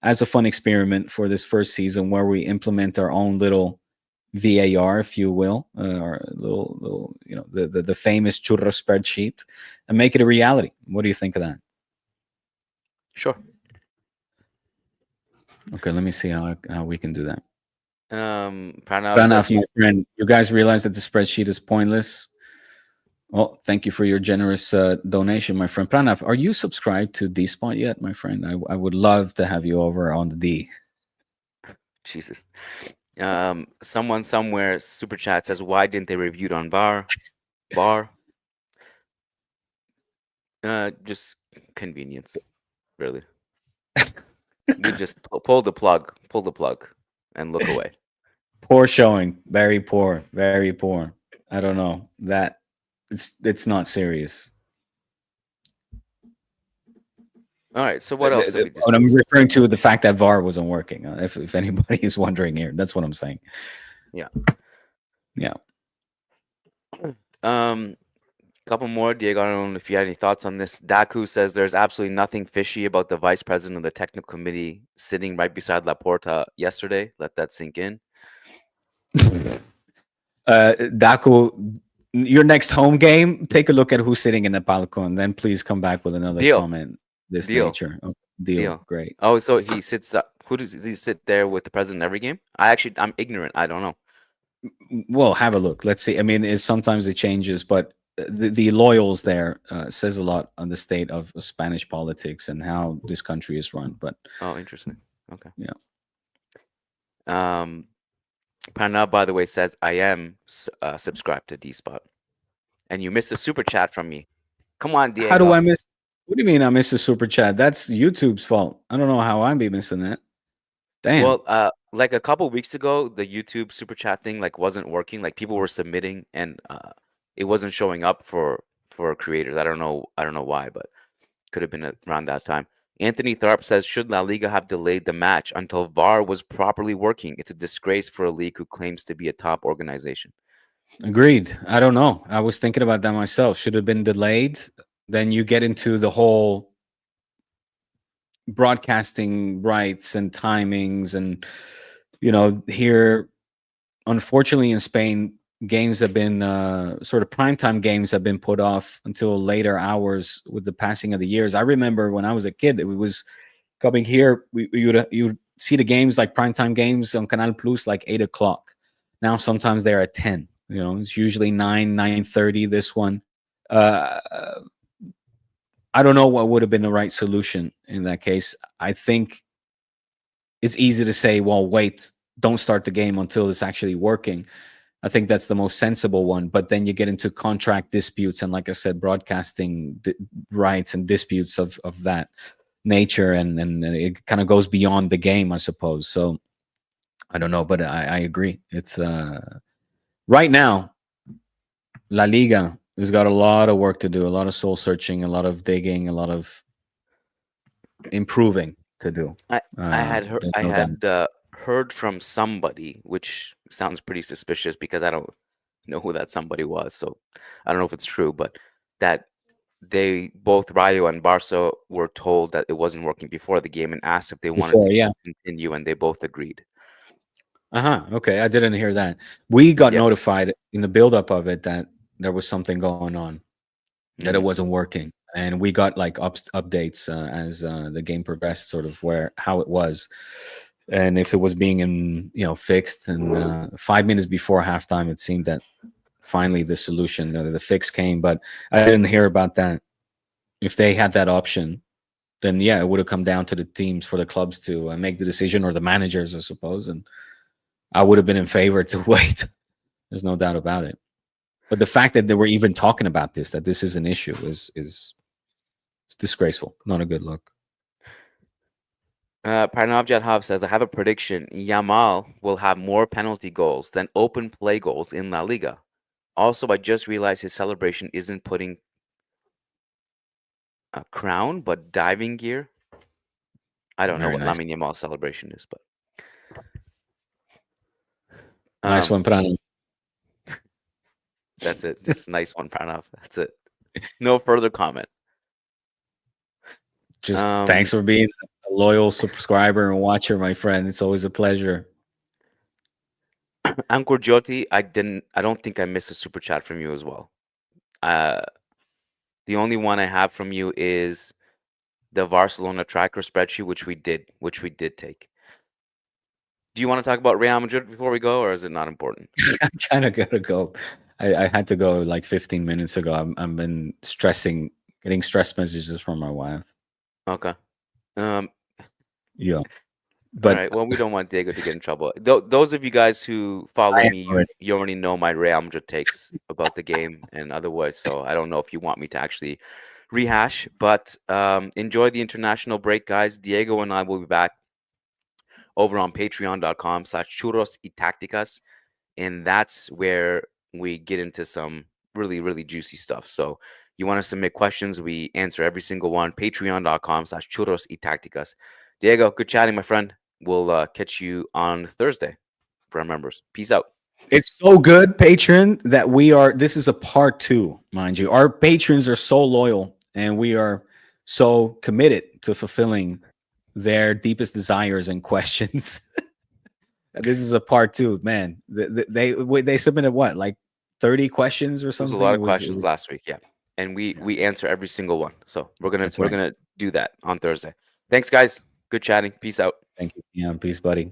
as a fun experiment for this first season where we implement our own little VAR, if you will, or little, you know, the famous churro spreadsheet, and make it a reality. What do you think of that?
Sure.
Okay, let me see how we can do that.
Pranav says
Pranav, my friend, you guys realize that the spreadsheet is pointless. Well, thank you for your generous donation, my friend. Pranav, are you subscribed to D Spot yet, my friend? I would love to have you over on the D.
Jesus. Someone somewhere super chat says, why didn't they review it on bar? Just convenience, really. You just pull the plug, and look away.
Poor showing, very poor, very poor. I don't know that it's not serious.
All right. So what else have we
What I'm
discussed?
referring to the fact that VAR wasn't working. If anybody is wondering here, that's what I'm saying.
Yeah.
Yeah.
Um, couple more, Diego. I don't know if you had any thoughts on this. Daku says there's absolutely nothing fishy about the vice president of the technical committee sitting right beside Laporta yesterday. Let that sink in.
Daku, your next home game, take a look at who's sitting in the palco, and then please come back with another
Deal.
comment this
Deal.
nature. Oh, deal.
Deal.
Great.
Oh, so he sits. Who does he sit there with the president every game? I'm ignorant. I don't know.
Well, have a look. Let's see. I mean, sometimes it changes, but the loyals there says a lot on the state of Spanish politics and how this country is run. But
Oh, interesting. Okay.
yeah,
Um, Pranav, by the way, says I am subscribed to D Spot, and you missed a super chat from me. Come on,
how do
Diego.
I miss? What do you mean I miss a super chat? That's YouTube's fault. I don't know how I'm be missing that. Damn.
Well, like a couple weeks ago, the YouTube super chat thing like wasn't working. Like people were submitting, and it wasn't showing up for creators. I don't know. I don't know why, but could have been around that time. Anthony Tharp says, should La Liga have delayed the match until VAR was properly working? It's a disgrace for a league who claims to be a top organization.
Agreed. I don't know. I was thinking about that myself. Should have been delayed. Then you get into the whole broadcasting rights and timings, and here, unfortunately, in Spain, games have been sort of primetime games have been put off until later hours with the passing of the years. I remember when I was a kid, it was coming here. You would see the games like primetime games on Canal Plus like 8 o'clock. Now sometimes they're at 10. It's usually 9:30. This one, uh, I don't know what would have been the right solution in that case. I think it's easy to say, well, wait, don't start the game until it's actually working. I think that's the most sensible one. But then you get into contract disputes and, like I said, broadcasting rights and disputes of that nature, and it kind of goes beyond the game, I suppose. So I don't know, but I agree. It's right now, La Liga has got a lot of work to do, a lot of soul searching, a lot of digging, a lot of improving to do.
I
There's
I
no doubt.
had heard from somebody, which sounds pretty suspicious because I don't know who that somebody was. So I don't know if it's true, but that they both Rayo and Barca were told that it wasn't working before the game and asked if they wanted
Before,
the
yeah.
game to continue, and they both agreed.
Okay, I didn't hear that. We got
Yeah.
notified in the buildup of it that there was something going on, that it
Hmm.
wasn't working, and we got like updates as the game progressed, sort of where how it was, and if it was being fixed. And 5 minutes before halftime, it seemed that finally the solution, the fix came. But I didn't hear about that. If they had that option, then yeah, it would have come down to the teams, for the clubs to make the decision, or the managers, I suppose, and I would have been in favor to wait. There's no doubt about it. But the fact that they were even talking about this, that this is an issue, is it's disgraceful. Not a good look.
Pranav Jadhav says, I have a prediction. Yamal will have more penalty goals than open play goals in La Liga. Also, I just realized his celebration isn't putting a crown, but diving gear. I don't know
Very
what
nice.
Lamine Yamal's celebration is, but
Nice
um,
one, Prana.
that's it. Just nice one, Pranav. That's it. No further comment.
Just
Um,
thanks for being a loyal subscriber and watcher, my friend. It's always a pleasure.
Ankur Jyoti, I don't think I missed a super chat from you as well. Uh, the only one I have from you is the Barcelona tracker spreadsheet, which we did take. Do you want to talk about Real Madrid before we go, or is it not important?
I kind of gotta go. I had to go like 15 minutes ago. I've been getting stress messages from my wife.
Okay. Um,
Yeah,
all
but
right. Well, we don't want Diego to get in trouble. Those of you guys who follow
I am
me, you
already.
you already know my Real Madrid takes about the game and otherwise. So I don't know if you want me to actually rehash, but enjoy the international break, guys. Diego and I will be back over on patreon.com/churros y tacticas, and that's where we get into some really, really juicy stuff. So You want to submit questions, we answer every single one. Patreon.com/churros y tacticas. Diego, good chatting, my friend. We'll catch you on Thursday for our members. Peace out.
It's so good, patron, that we are. This is a part two, mind you. Our patrons are so loyal, and we are so committed to fulfilling their deepest desires and questions. This is a part two, man. They submitted what, like 30 questions or
There was a
something?
lot
It
of
was. It
questions
was.
last week, yeah, and we
Yeah,
we answer every single one. So we're gonna
that's
we're
right.
gonna do that on Thursday. Thanks, guys. Good chatting. Peace out.
Thank you. Yeah, peace, buddy.